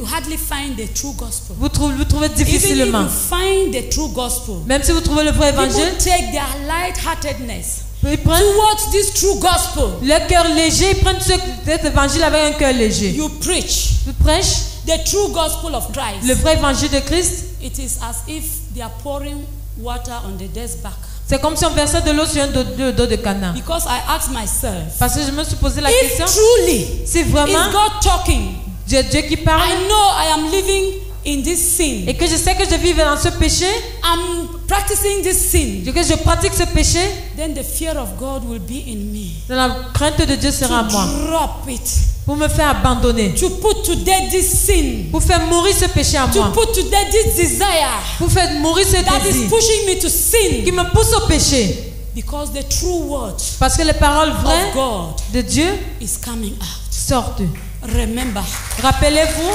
hardly find the true gospel. Vous trouvez Even if difficilement. you find the true gospel, Même si vous trouvez le vrai évangile, people take their light-heartedness ils prennent towards this true gospel. le cœur léger, ils prennent cet évangile avec un cœur léger. You preach Vous prêchez the true gospel of Christ. le vrai évangile de Christ. It is as if they are pouring water on the dead's back. C'est comme si on versait de l'eau sur un dos de canard. Because I asked myself, Parce que je me suis posé la if question, truly si is vraiment God talking, Dieu qui parle I know I am living in this sin. et que je sais que je vis dans ce péché, I'm practicing this sin. et que je pratique ce péché, Then the fear of God will be in me. la crainte de Dieu sera à moi. To drop it. Pour me faire abandonner. To put to death this sin. Pour faire mourir ce péché à To moi. put to death this desire Pour faire mourir ce that is désir pushing me to sin. qui me pousse au péché. Because the true word Parce que les paroles vraies of God de Dieu is coming out. sortent. Remember, Rappelez-vous,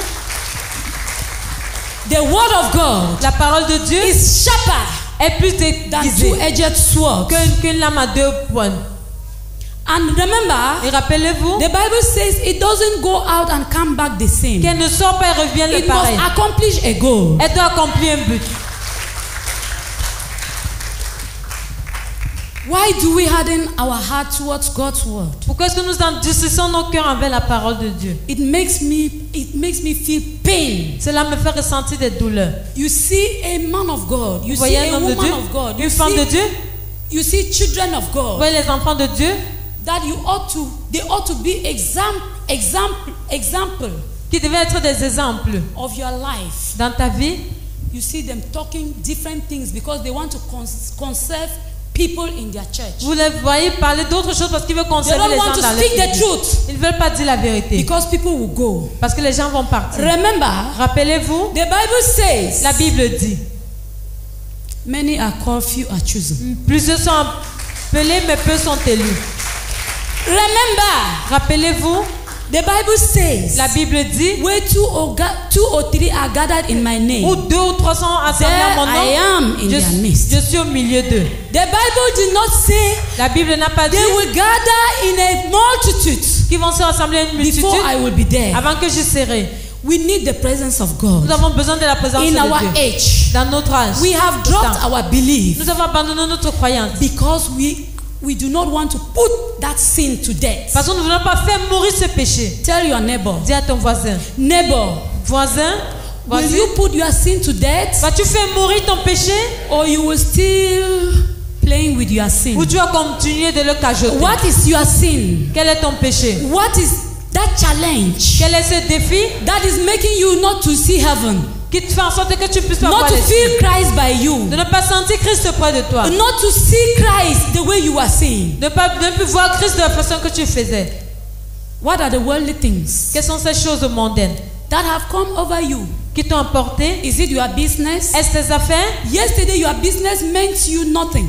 the word of God la parole de Dieu is sharper est plus than aiguisée two-edged sword. qu'une lame à deux points. And remember, Et rappelez-vous the Bible says it doesn't go out and come back the same. qu'elle ne sort pas et revient le It pareil. must accomplish a goal. Elle doit accomplir un but. Why do we harden our heart towards God's word? Pourquoi est-ce que nous endurcissons nos cœurs envers la parole de Dieu? It makes me feel pain. Cela me fait ressentir des douleurs. You see a man of God, you Vous see voyez a un homme de woman Dieu, of God, une femme de Dieu, you see children of vous God, voyez les enfants de Dieu that they ought to be example qui devaient être des exemples of your life. dans ta vie. You see them talking different things because they want to conserve people in their church. Vous les voyez parler d'autres choses parce qu'ils veulent They conserver don't les want gens to dans leur speak the église. truth Ils ne veulent pas dire la vérité because people will go. parce que les gens vont partir. Remember, Rappelez-vous, the Bible says, la Bible dit, many are called, few are chosen. plusieurs sont appelés mais peu sont élus. Remember, Rappelez-vous, the Bible says, la Bible dit, where two or three are gathered in my name, où 2 ou 3 sont assemblés à mon there I am in their nom, midst. je suis au milieu d'eux. The Bible did not say La Bible n'a pas dit they will gather in a multitude qu'ils vont se rassembler à une multitude before I will be there. avant que je serai. We need the presence of Nous God avons besoin de la présence in de our Dieu. age. Dans notre âge, We have dropped our belief nous avons abandonné notre croyance because we do not want to put that sin to death. parce que nous ne voulons pas faire mourir ce péché. Tell your neighbor, Dis à ton voisin, neighbor, voisin, will voisine, you put your sin to death vas-tu faire mourir ton péché or you will still playing with your sin? ou tu vas continuer de le cajoter? What is your sin? Quel est ton péché? What is that challenge Quel est ce défi that is making you not to see heaven, qui te fait en sorte que tu puisses pas not voir to les feel cieux? Christ by you, De ne pas sentir Christ près de toi. not to see Christ the way you are seeing? De ne plus voir Christ de la façon que tu faisais. What are the worldly things Quelles sont ces choses mondaines that have come over you? qui t'ont emporté? Is it your business? Est-ce tes affaires? Yesterday your business meant you nothing.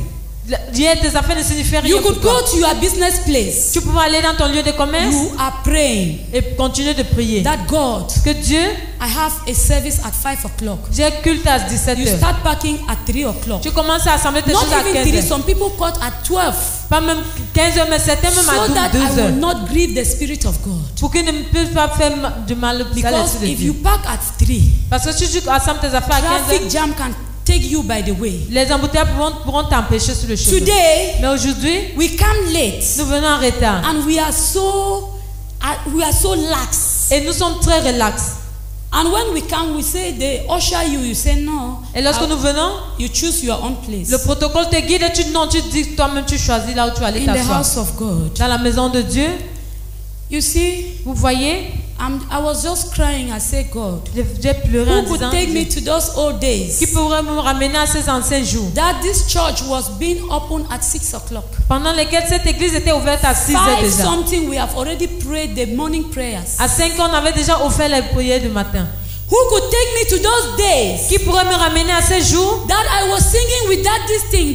Hier, tes affaires ne signifient rien You pour could toi. go to your business place. Tu pouvais aller dans ton lieu de commerce You are praying et continuer de prier. that God, Que Dieu, I have a service at 5 o'clock. j'ai culte à 17 You heures. start packing at 3 o'clock. Tu commences à assembler tes Not choses à even 15 3, heures. some people cut at 12. Pas même 15 heures, mais certains même So that à I 12 will heures. not grieve the Spirit of God. Pour qu'ils ne puissent pas faire du mal à Because l'esprit de if you Dieu. pack at 3, Parce que si tu assembles tes affaires à 15 traffic heures, jam can take you by the way. les embouteillages pourront t'empêcher sur le chemin. Today, Mais aujourd'hui, we come late nous venons en retard. and we are so lax. Et nous sommes très relax. And when we come, we say they usher you. You say no. Et lorsque nous venons, You choose your own place. le protocole te guide et tu dis toi-même, tu choisis là où tu vas aller In the t'asseoir. house of God. Dans la maison de Dieu, You see, vous voyez, I was just crying. I said, God, j'ai pleuré en who could disant, take me to those old days? qui pourrait me ramener à ces anciens jours, That this church was being opened at 6 o'clock. pendant lesquels cette église était ouverte à 6 heures 5 déjà. something, we have already prayed the morning prayers. À 5 ans, on avait déjà offert les prières du matin. Who could take me to those days Qui pourrait me ramener à ces jours that I was singing with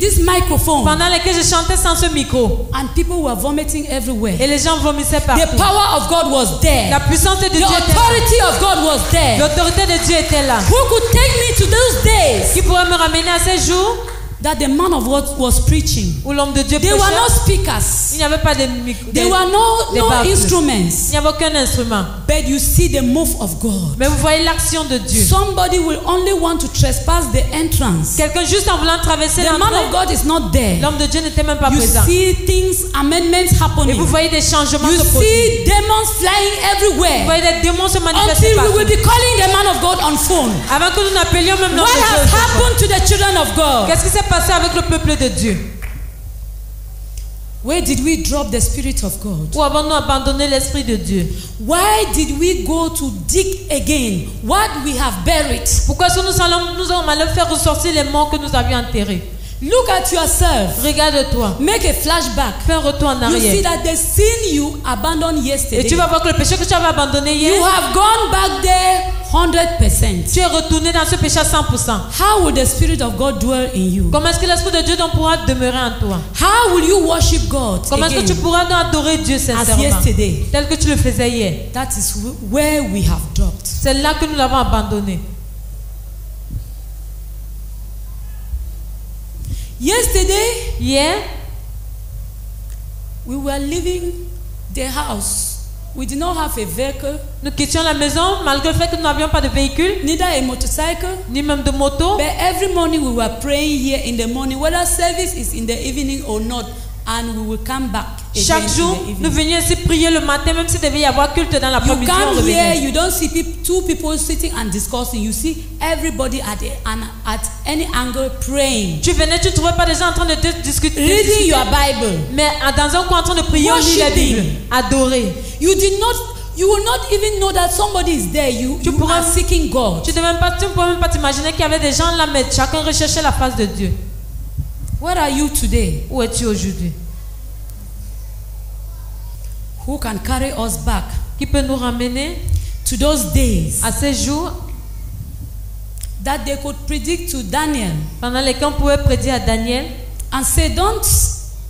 this microphone, pendant lesquels je chantais sans ce micro and people were vomiting everywhere? et les gens vomissaient The partout. power of God was there. La puissance de The Dieu était là. authority of God was there. L'autorité de Dieu était là. Who could take me to those days Qui pourrait me ramener à ces jours that the man of God was preaching? où l'homme de Dieu They were prêchait? not speakers. Il n'y avait pas de micro. There were des no baffles. instruments. Il n'y avait aucun instrument. But you see the move of God. Mais vous voyez l'action de Dieu. Somebody will only want to trespass the entrance. Quelqu'un juste en voulant traverser The man of l'entrée, God is not there. l'homme de Dieu n'était même pas You présent. see things, amendments Et happening. vous voyez des changements You se produire. see demons flying Vous everywhere. voyez des démons se manifester Until we will partout. be calling the man of God on phone. Avant que nous n'appelions même l'homme What de Dieu. has happened to the children of God? Qu'est-ce qui s'est passé avec le peuple de Dieu? Where did we drop the Spirit of God? Où avons-nous abandonné l'Esprit de Dieu? Why did we go to dig again what we have buried? Pourquoi est-ce que nous allons faire ressortir les morts que nous avions enterrés? Look at yourself. Regarde-toi. Make a flashback. Fais un retour en You see arrière. that the sin you abandoned Et yesterday, tu vas voir que le péché que tu avais abandonné you hier, have gone back there 100%. tu es retourné dans ce péché à 100%. How will the Spirit of God dwell in you? Comment est-ce que l'Esprit de Dieu donc pourra demeurer en toi? How will you worship God Comment est-ce que tu again pourras donc adorer Dieu as sincèrement? yesterday? Tel que tu le faisais hier. That is where we have dropped. C'est là que nous l'avons abandonné. Yesterday, Hier, we were leaving the house We did not have a vehicle, Nous quittions la maison malgré le fait que nous n'avions pas de véhicule, neither a motorcycle. ni même de moto. But every morning we were praying here in the morning, whether service is in the evening or not, and we will come back again Chaque jour, in the nous evening. venions ici prier le matin, même s'il devait y avoir culte dans You l'après-midi. on come here, revenait. you don't see two people sitting and discussing. You see everybody at any angle praying, Tu venais, tu ne trouvais pas des gens en train de discuter. reading your Bible. Mais dans un coin en train de prier, on lit la Worshiping. Bible. Adorer. You will not even know that somebody is there. You pourras- are seeking God. Tu ne peux même pas t'imaginer qu'il y avait des gens là, mais chacun recherchait la face de Dieu. Where are you today? Où es-tu aujourd'hui? Who can carry us back Qui peut nous ramener to those days à ces jours that they could predict to Daniel pendant lesquels on pouvait prédire à Daniel and say, don't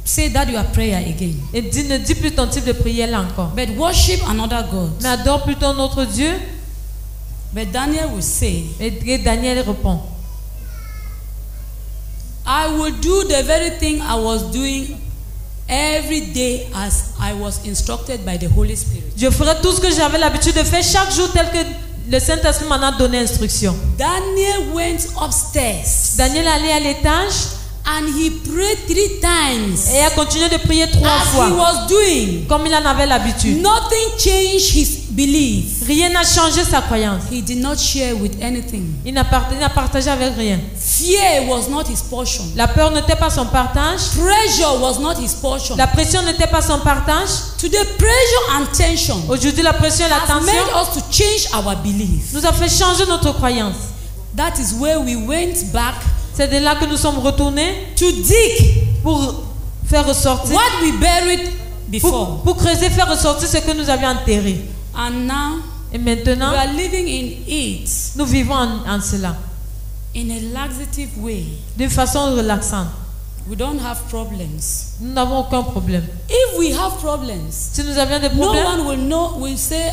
say that your prayer again, et ne dis plus ton type de prière là encore, but worship another God. mais adore plutôt notre Dieu. But Daniel will say, Et Daniel répond, I will do the very thing I was doing every day as I was instructed by the Holy Spirit. je ferai tout ce que j'avais l'habitude de faire chaque jour tel que le Saint-Esprit m'en a donné instruction. Daniel went upstairs Daniel allait à l'étage and he prayed 3 times et a continué de prier 3 as he fois was doing. comme il en avait l'habitude. Nothing changed his belief. Rien n'a changé sa croyance. He did not share with anything. Il n'a partagé avec rien. Fear was not his portion. La peur n'était pas son partage. Pressure was not his portion. La pression n'était pas son partage. Today, pressure and tension Aujourd'hui, la pression et la has made tension us to change our belief. nous a fait changer notre croyance. That is where we went back C'est de là que nous sommes retournés to dig pour faire ressortir, what we buried before. pour creuser, faire ressortir ce que nous avions enterré. And now Et we maintenant, are living in it nous vivons en cela, in a laxative way. d'une façon relaxante. We don't have problems. Nous n'avons aucun problème. If we have problems, Si nous avions des no problèmes, one will say,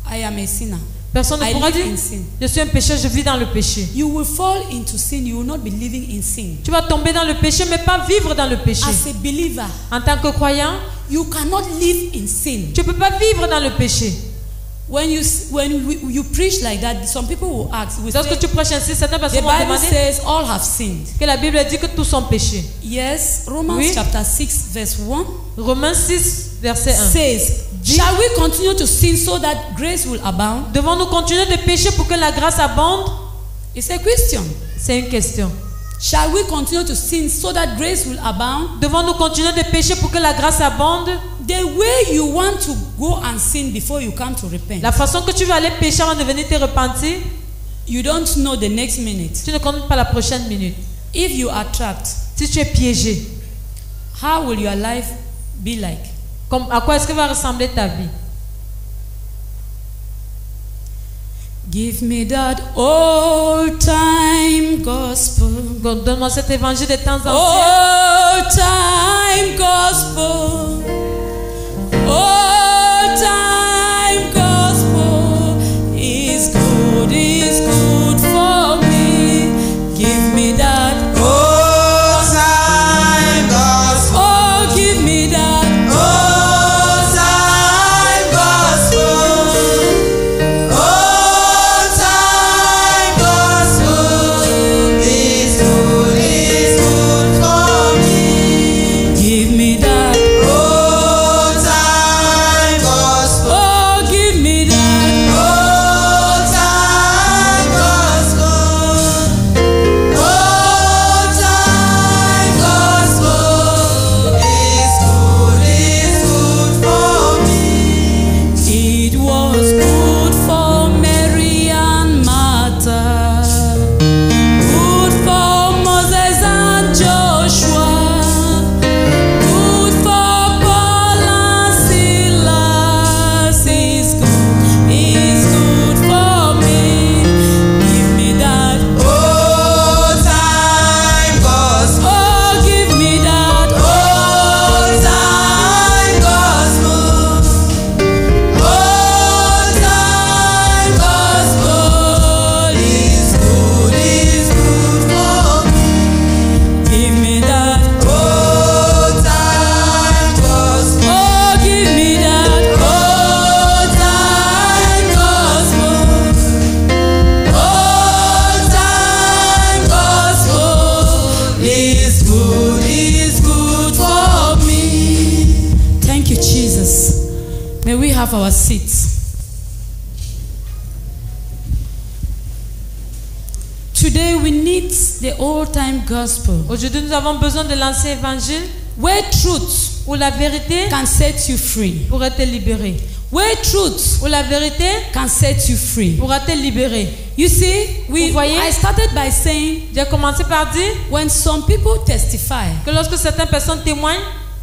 I am a sinner. personne ne I pourra live dire in sin. je suis un pécheur, je vis dans le péché. You will fall into sin. You will not be living in sin. Tu vas tomber dans le péché, mais pas vivre dans le péché. As a believer, En tant que croyant, you cannot live in sin. tu ne peux pas vivre dans le péché. When you preach like that, some people will ask, will Lorsque say, tu prêches ainsi, certaines the personnes vont Bible demander says all have sinned. que la Bible dit que tous sont péchés. Yes, Romans Oui. chapter 6 verse 1 Romains 6, verset 1. says, shall we continue to sin so that grace will abound? Devons-nous continuer de pécher pour que la grâce abonde? It's a question. C'est une question. Shall we continue to sin so that grace will abound? Devons-nous continuer de pécher pour que la grâce abonde? The way you want to go and sin before you come to repent, La façon que tu vas aller pécher avant de venir te repentir, you don't know the next minute. tu ne connais pas la prochaine minute. If you are trapped, Si tu es piégé, how will your life be like? à quoi est-ce que va ressembler ta vie? Give me that old time gospel. Donne-moi cet évangile des temps anciens. Old time gospel. Old time gospel is good for me. Give me that. Old time gospel. Oh, give me that. Old time gospel. Old time gospel is good for me. Give me that. Old is good for me. Thank you, Jesus. May we have our seats. Today we need the old-time gospel. Aujourd'hui, nous avons besoin de l'ancien évangile Where truth où la vérité can set you free. pourrait te libérer. Where truth Où la vérité can set you free. pourra te libérer. You see, Vous voyez? I started by saying J'ai commencé par dire when some people testify, que lorsque certaines personnes témoignent,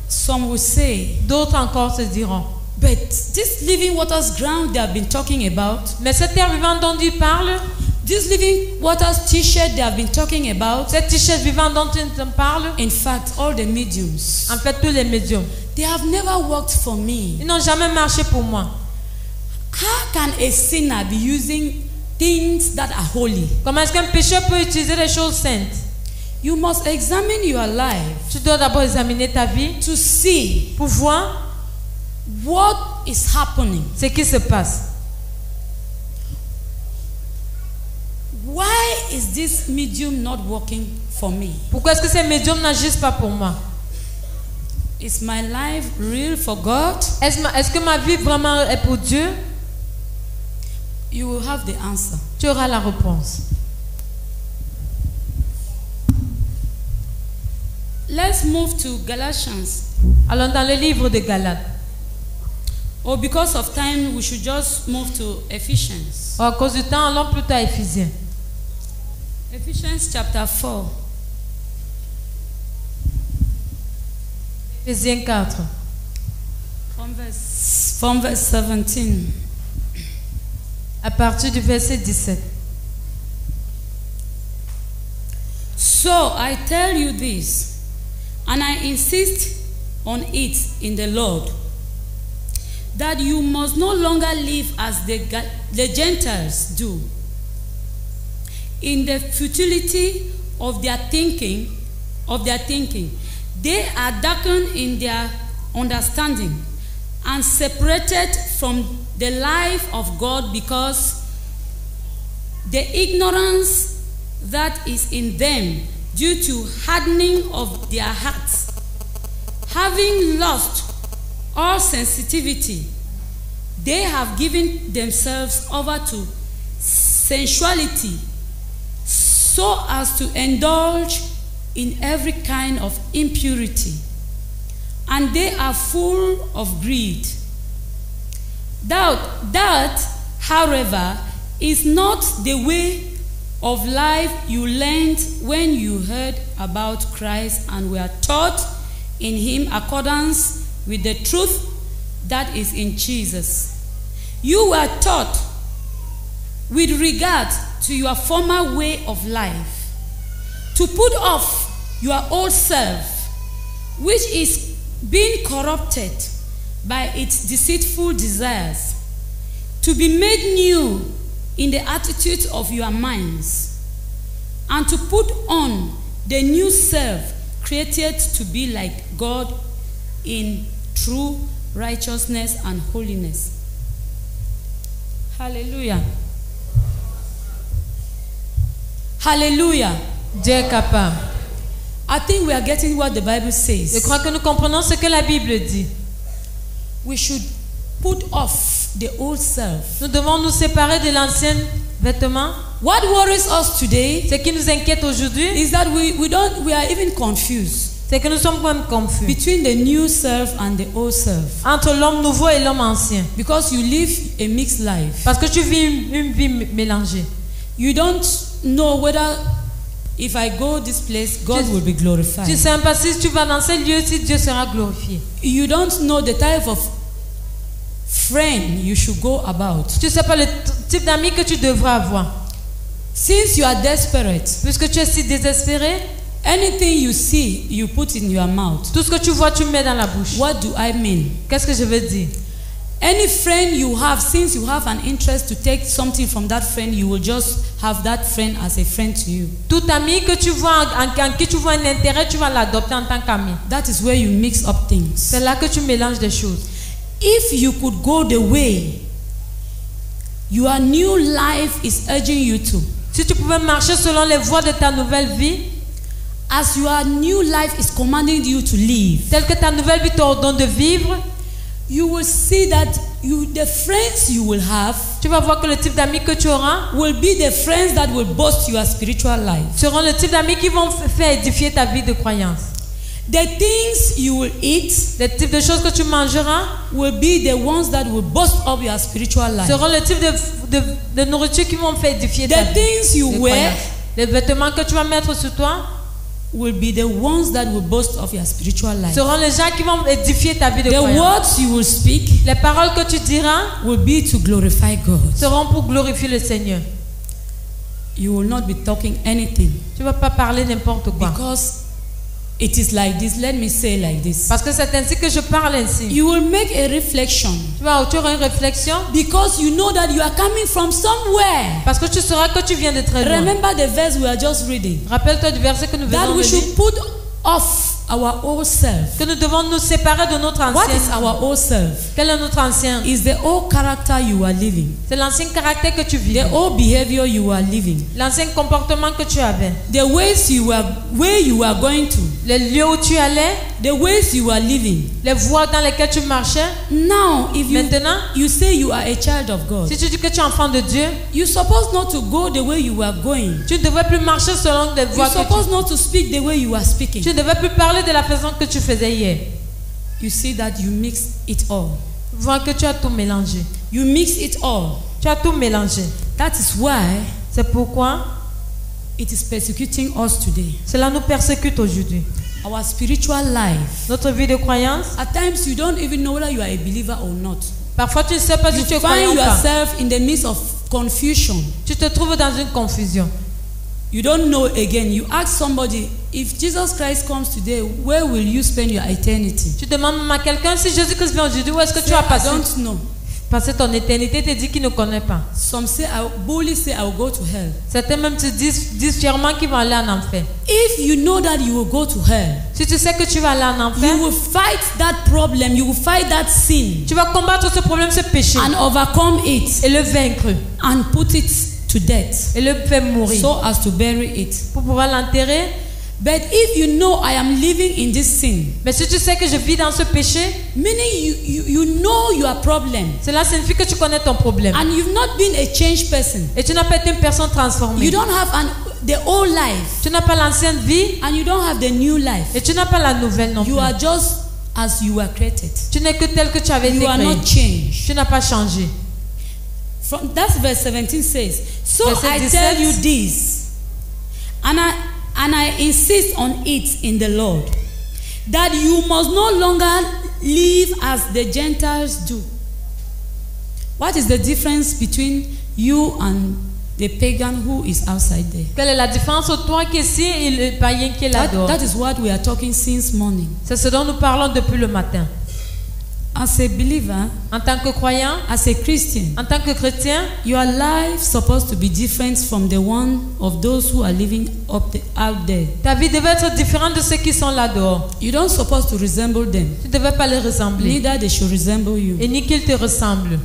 some will say, d'autres encore se diront. but this living waters ground they have been talking about, Mais cette terre vivante dont tu parles, this living waters t-shirt they have been talking about, cette t-shirt vivante dont tu parles, in fact, all the mediums, en fait tous les médiums, they have never worked for me. ils n'ont jamais marché pour moi. How can a sinner be using things that are holy? Comment est-ce qu'un pécheur peut utiliser des choses saintes? You must examine your life Tu dois d'abord examiner ta vie to see pour voir what is happening. ce qui se passe. Why is this medium not working for me? Pourquoi est-ce que ces médiums n'agissent pas pour moi? Is my life real for God? Est-ce que ma vie vraiment est pour Dieu? You will have the answer. Tu auras la réponse. Let's move to Galatians. Allons dans le livre de Galates. Oh, because of time, we should just move to Ephesians. À cause du temps, allons plutôt à Éphésiens. Ephesians chapter 4. Éphésiens 4. From verse 17. À partir du verset 17. So I tell you this, and I insist on it in the Lord, that you must no longer live as the Gentiles do, in the futility of their thinking. They are darkened in their understanding and separated from the life of God because the ignorance that is in them due to hardening of their hearts, having lost all sensitivity, they have given themselves over to sensuality so as to indulge in every kind of impurity, and they are full of greed. That, however, is not the way of life you learned when you heard about Christ and were taught in him accordance with the truth that is in Jesus. You were taught with regard to your former way of life to put off your old self, which is being corrupted by its deceitful desires, to be made new in the attitude of your minds, and to put on the new self created to be like God in true righteousness and holiness. Hallelujah. Hallelujah. Dieu est capable. I think we are getting what the Bible says. Je crois que nous comprenons ce que la Bible dit. We should put off the old self. Nous devons nous séparer de l'ancien vêtement. What worries us today Ce qui nous inquiète aujourd'hui, is that we are even confused c'est que nous sommes quand même confus between the new self and the old self, entre l'homme nouveau et l'homme ancien. because you live a mixed life. Parce que tu vis une vie mélangée. You don't know whether if I go this place, God Tu- will be Tu ne glorified. sais même pas si tu vas dans ce lieu, si Dieu sera glorifié. You don't know the type of friend you should go about. Tu ne sais pas le type d'amis que tu devras avoir. Since you are desperate, Puisque tu es si désespéré, anything you see, you put in your mouth. tout ce que tu vois, tu mets dans la bouche. What do I mean? Qu'est-ce que je veux dire? Any friend you have, since you have an interest to take something from that friend, you will just have that friend as a friend to you. Tout ami que tu vois, en qui tu vois un intérêt, tu vas l'adopter en tant qu'ami. That is where you mix up things. C'est là que tu mélanges des choses. If you could go the way your new life is urging you to, Si tu pouvais marcher selon les voies de ta nouvelle vie, as your new life is commanding you to live, tel que ta nouvelle vie t'ordonne de vivre, you will see that the friends you will have tu vas voir que le type d'amis que tu auras will be the friends that will boost your spiritual life. seront le type d'amis qui vont faire édifier ta vie de croyance. The things you will eat Les types de choses que tu mangeras will be the ones that will boost up your spiritual life. seront le type de nourriture qui vont faire édifier ta The vie things you de wear croyance. Les vêtements que tu vas mettre sur toi will be the ones that will boost up your spiritual life. seront les gens qui vont édifier ta vie de The croyance. words you will speak Les paroles que tu diras will be to glorify God. seront pour glorifier le Seigneur. You will not be talking anything Tu ne vas pas parler n'importe quoi. because it is like this. Let me say like this. Parce que c'est ainsi que je parle ainsi. You will make a reflection Tu auras une réflexion because you know that you are coming from somewhere. parce que tu sauras que tu viens de très loin. Remember the verse we are just reading. Rappelle-toi du verset que nous That venons we de should lire. put off our old self. Que nous devons nous séparer de notre What is ancien. our old self? Quel est notre ancien? Is the old character you are living, C'est l'ancien caractère que tu vis. the old behavior you are living, L'ancien comportement que tu avais. the ways where you are going to, Les lieux où tu allais. the ways you are living. Les voies dans lesquelles tu marchais. Now, if Maintenant, you say you are a child of God, si tu dis que tu es enfant de Dieu, you're supposed not to go the way you were going. tu ne devrais plus marcher selon les voies You're que supposed not to speak the way you are speaking. tu ne devrais plus parler de la façon que tu faisais hier. You see that you mix it all. Vois que tu as tout mélangé. You mix it all. Tu as tout mélangé. That is why C'est pourquoi it is persecuting us today. cela nous persécute aujourd'hui. Our spiritual life. Notre vie de croyance, At times you don't even know whether you are a believer or not. parfois tu ne sais pas You si tu es croyant find ou pas. yourself in the midst of confusion. Tu te trouves dans une confusion. You don't know again. You ask somebody, if Jesus Christ comes today, where will you spend your eternity? Tu demandes même à quelqu'un si Jésus-Christ vient aujourd'hui, où est-ce que tu as I passé don't know. passer ton éternité? Te dit qu'il ne connaît pas. Some say, boldly say, I will go to hell. Certains même te disent fièrement qu'ils vont aller en enfer. If you know that you will go to hell, Si tu sais que tu vas aller en enfer, you will fight that problem. You will fight that sin tu vas combattre ce problème, ce péché, and overcome it et le vaincre, and put it to death et le faire mourir, so as to bury it. pour pouvoir l'enterrer. But if you know I am living in this sin, Mais si tu sais que je vis dans ce péché, meaning you know your problem cela signifie que tu connais ton problème. and you've not been a changed person. Et tu n'as pas été une personne transformée. You don't have the old life Tu n'as pas l'ancienne vie and you don't have the new life. et tu n'as pas la nouvelle non plus. You are just as you were created. Tu n'es que tel que tu avais été You are créé. not changed. Tu n'as pas changé. From that's verse 17 says, so Verset I 17. tell you this, and I insist on it in the Lord, that you must no longer live as the Gentiles do. What is the difference between you and the pagan who is outside there? Quelle est la différence entre toi qui est ici et le païen qui est là dehors? That is what we are talking since morning. C'est ce dont nous parlons depuis le matin. As a believer, En tant que croyant, as a Christian, en tant que chrétien, your life supposed to be different from the one of those who are living out there. ta vie devait être différente de ceux qui sont là dehors. You don't supposed to resemble them. Tu ne devais pas les ressembler. Neither they should resemble you. Et ni qu'ils te ressemblent.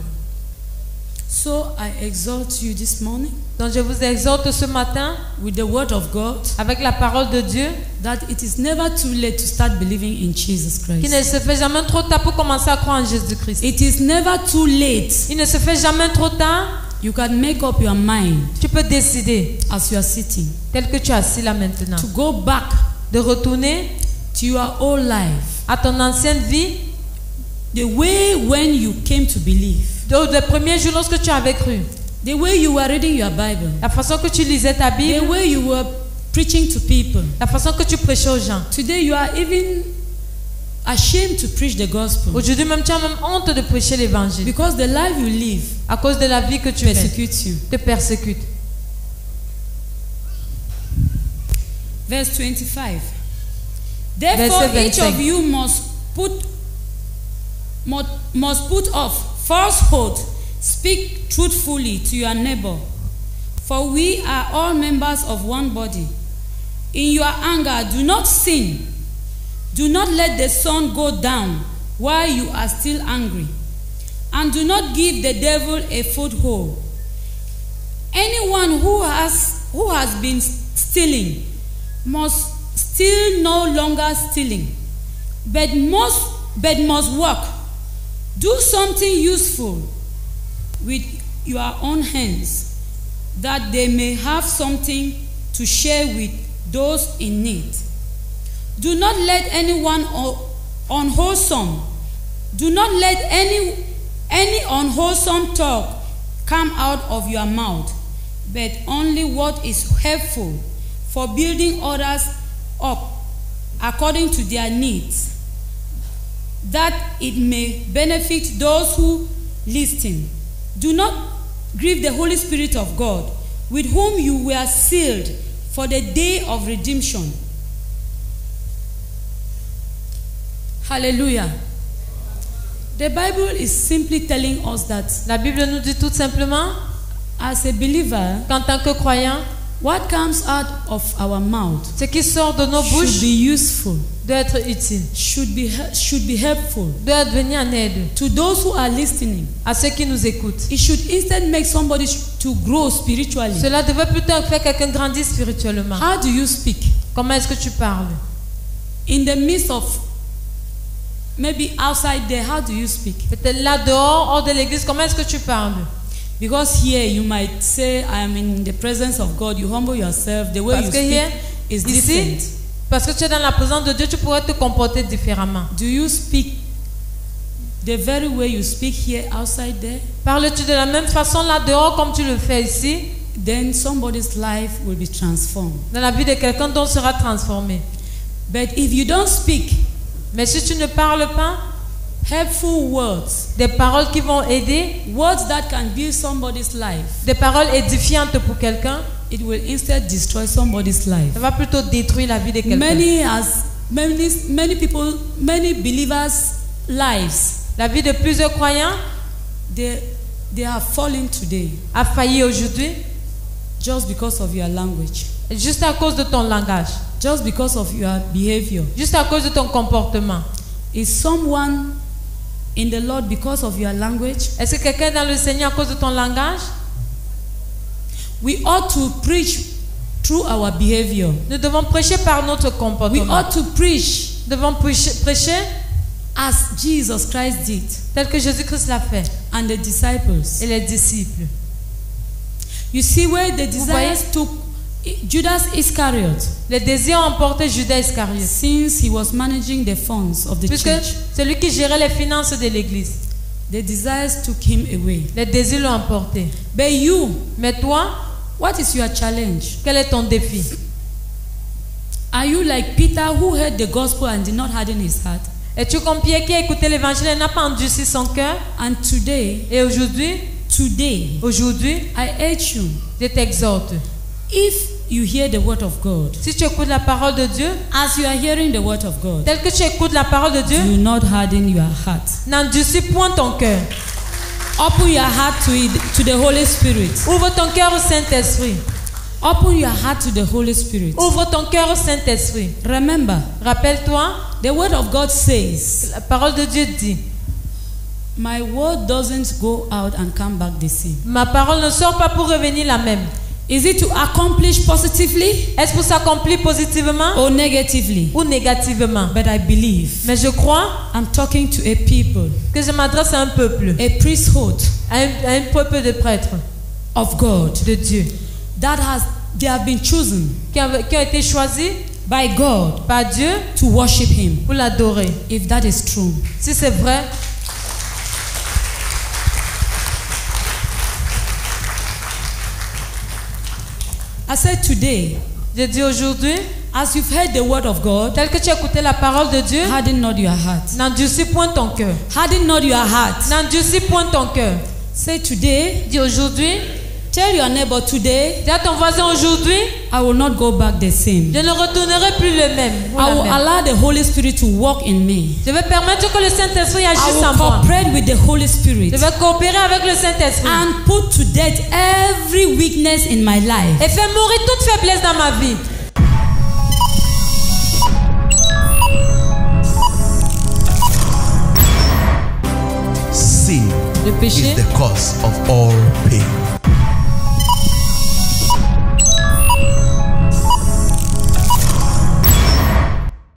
So I exhort you this morning Donc je vous exhorte ce matin, with the word of God, avec la parole de Dieu, that it is never too late to start believing in Jesus qu'il ne Christ. se fait jamais trop tard pour commencer à croire en Jésus-Christ. It is never too late. Il ne se fait jamais trop tard. You can make up your mind Tu peux décider, as you are sitting, tel que tu es assis là maintenant, to go back de retourner to your old life, à ton ancienne vie, the way when you came to believe, les premiers jours lorsque tu avais cru, the way you were reading your Bible, la façon que tu lisais ta the Bible, way you were preaching to people. la façon que tu prêchais aux gens. Today you are even ashamed to preach the gospel Aujourd'hui même, tu as même honte de prêcher l'évangile because the life you live à cause de la vie que tu mènes, persecutes you. te persécute. Verse 25. Therefore, Verset each 25. of you must put off falsehood. Speak truthfully to your neighbor, for we are all members of one body. In your anger, do not sin. Do not let the sun go down while you are still angry, and do not give the devil a foothold. Anyone who has been stealing must Still no longer stealing, but must work. Do something useful with your own hands, that they may have something to share with those in need. Do not let any unwholesome talk come out of your mouth, but only what is helpful for building others up according to their needs, that it may benefit those who listen. Do not grieve the Holy Spirit of God, with whom you were sealed for the day of redemption. Hallelujah. The Bible is simply telling us that La Bible nous dit tout simplement, as a believer, qu'en tant que croyant, what comes out of our mouth ce qui sort de nos should bouches be useful, doit être utile, should be helpful doit venir en aide to those who are listening. à ceux qui nous écoutent. It should instead make somebody to grow spiritually. Cela devrait plutôt faire quelqu'un grandir spirituellement. How do you speak? Comment est-ce que tu parles? In the midst of, maybe outside there, how do you speak? Peut-être là dehors, hors de l'église, comment est-ce que tu parles? Because here you might say, I am in the presence of God. You humble yourself. The way Parce you que speak here, is ici, different. parce que tu es dans la présence de Dieu, tu pourrais te comporter différemment. Do you speak the very way you speak here outside there? Parles-tu de la même façon là dehors comme tu le fais ici? Then somebody's life will be transformed. Dans la vie de quelqu'un d'autre sera transformé. But if you don't speak Mais si tu ne parles pas, helpful words, des paroles qui vont aider, words that can build somebody's life, des paroles édifiantes pour quelqu'un, it will instead destroy somebody's life. ça va plutôt détruire la vie de quelqu'un. Many believers' lives, La vie de plusieurs croyants they are falling today a failli aujourd'hui just because of your language, juste à cause de ton langage, just because of your behavior. juste à cause de ton comportement. Is someone in the Lord because of your language? Est-ce que quelqu'un est dans le Seigneur à cause de ton langage? We ought to preach through our behavior. Nous devons prêcher par notre We comportement. ought to preach Nous devons prêcher as Jesus Christ did tel que Jésus-Christ l'a fait and the disciples. et les disciples. You see where the Vous voyez? desires took Judas Iscariot, Les désirs ont emporté Judas Iscariote, since he was managing the funds of the puisque church. c'est lui qui gérait les finances de l'église. The desires took him away. Les désirs l'ont emporté. But you, Mais toi, what is your challenge? quel est ton défi? Are you like Peter, who heard the gospel and did not harden his heart? Es-tu comme Pierre qui a écouté l'évangile et n'a pas endurci son cœur? And today, Et aujourd'hui, I urge you, je t'exhorte. if you hear the word of God, Si tu écoutes la parole de Dieu, as you are hearing the word of God, tel que tu écoutes la parole de Dieu, do not harden your heart. n'endurcis point ton cœur. Open your heart to the Holy Spirit. Ouvre ton cœur au Saint-Esprit. Open your heart to the Holy Spirit. Ouvre ton cœur au Saint-Esprit. Remember, Rappelle-toi, the word of God says, la parole de Dieu dit, my word doesn't go out and come back the same. ma parole ne sort pas pour revenir la même. Is it to accomplish positively Est-ce pour s'accomplir positivement or negatively? ou négativement? But I believe Mais je crois I'm talking to a people, que je m'adresse à un peuple, a priesthood à un peuple de prêtres of God de Dieu, they have been chosen qui ont été choisis by God par Dieu to worship Him. pour l'adorer. If that is true, Si c'est vrai, I said today, je dis aujourd'hui, as you've heard the word of God, tel que tu as écouté la parole de Dieu, harden not your heart. n'endurcis point ton cœur. Harden not your heart. N'endurcis point ton cœur. Say today, Dis aujourd'hui, tell your neighbor today, dis à ton voisin aujourd'hui, I will not go back the same. je ne retournerai plus le même. ou la I will même. allow the Holy Spirit to work in me. Je vais permettre que le Saint-Esprit I agisse will en moi. cooperate with the Holy Spirit Je vais coopérer avec le Saint-Esprit and put to death every weakness in my life. et faire mourir toute faiblesse dans ma vie. Sin Le péché is the cause of all pain.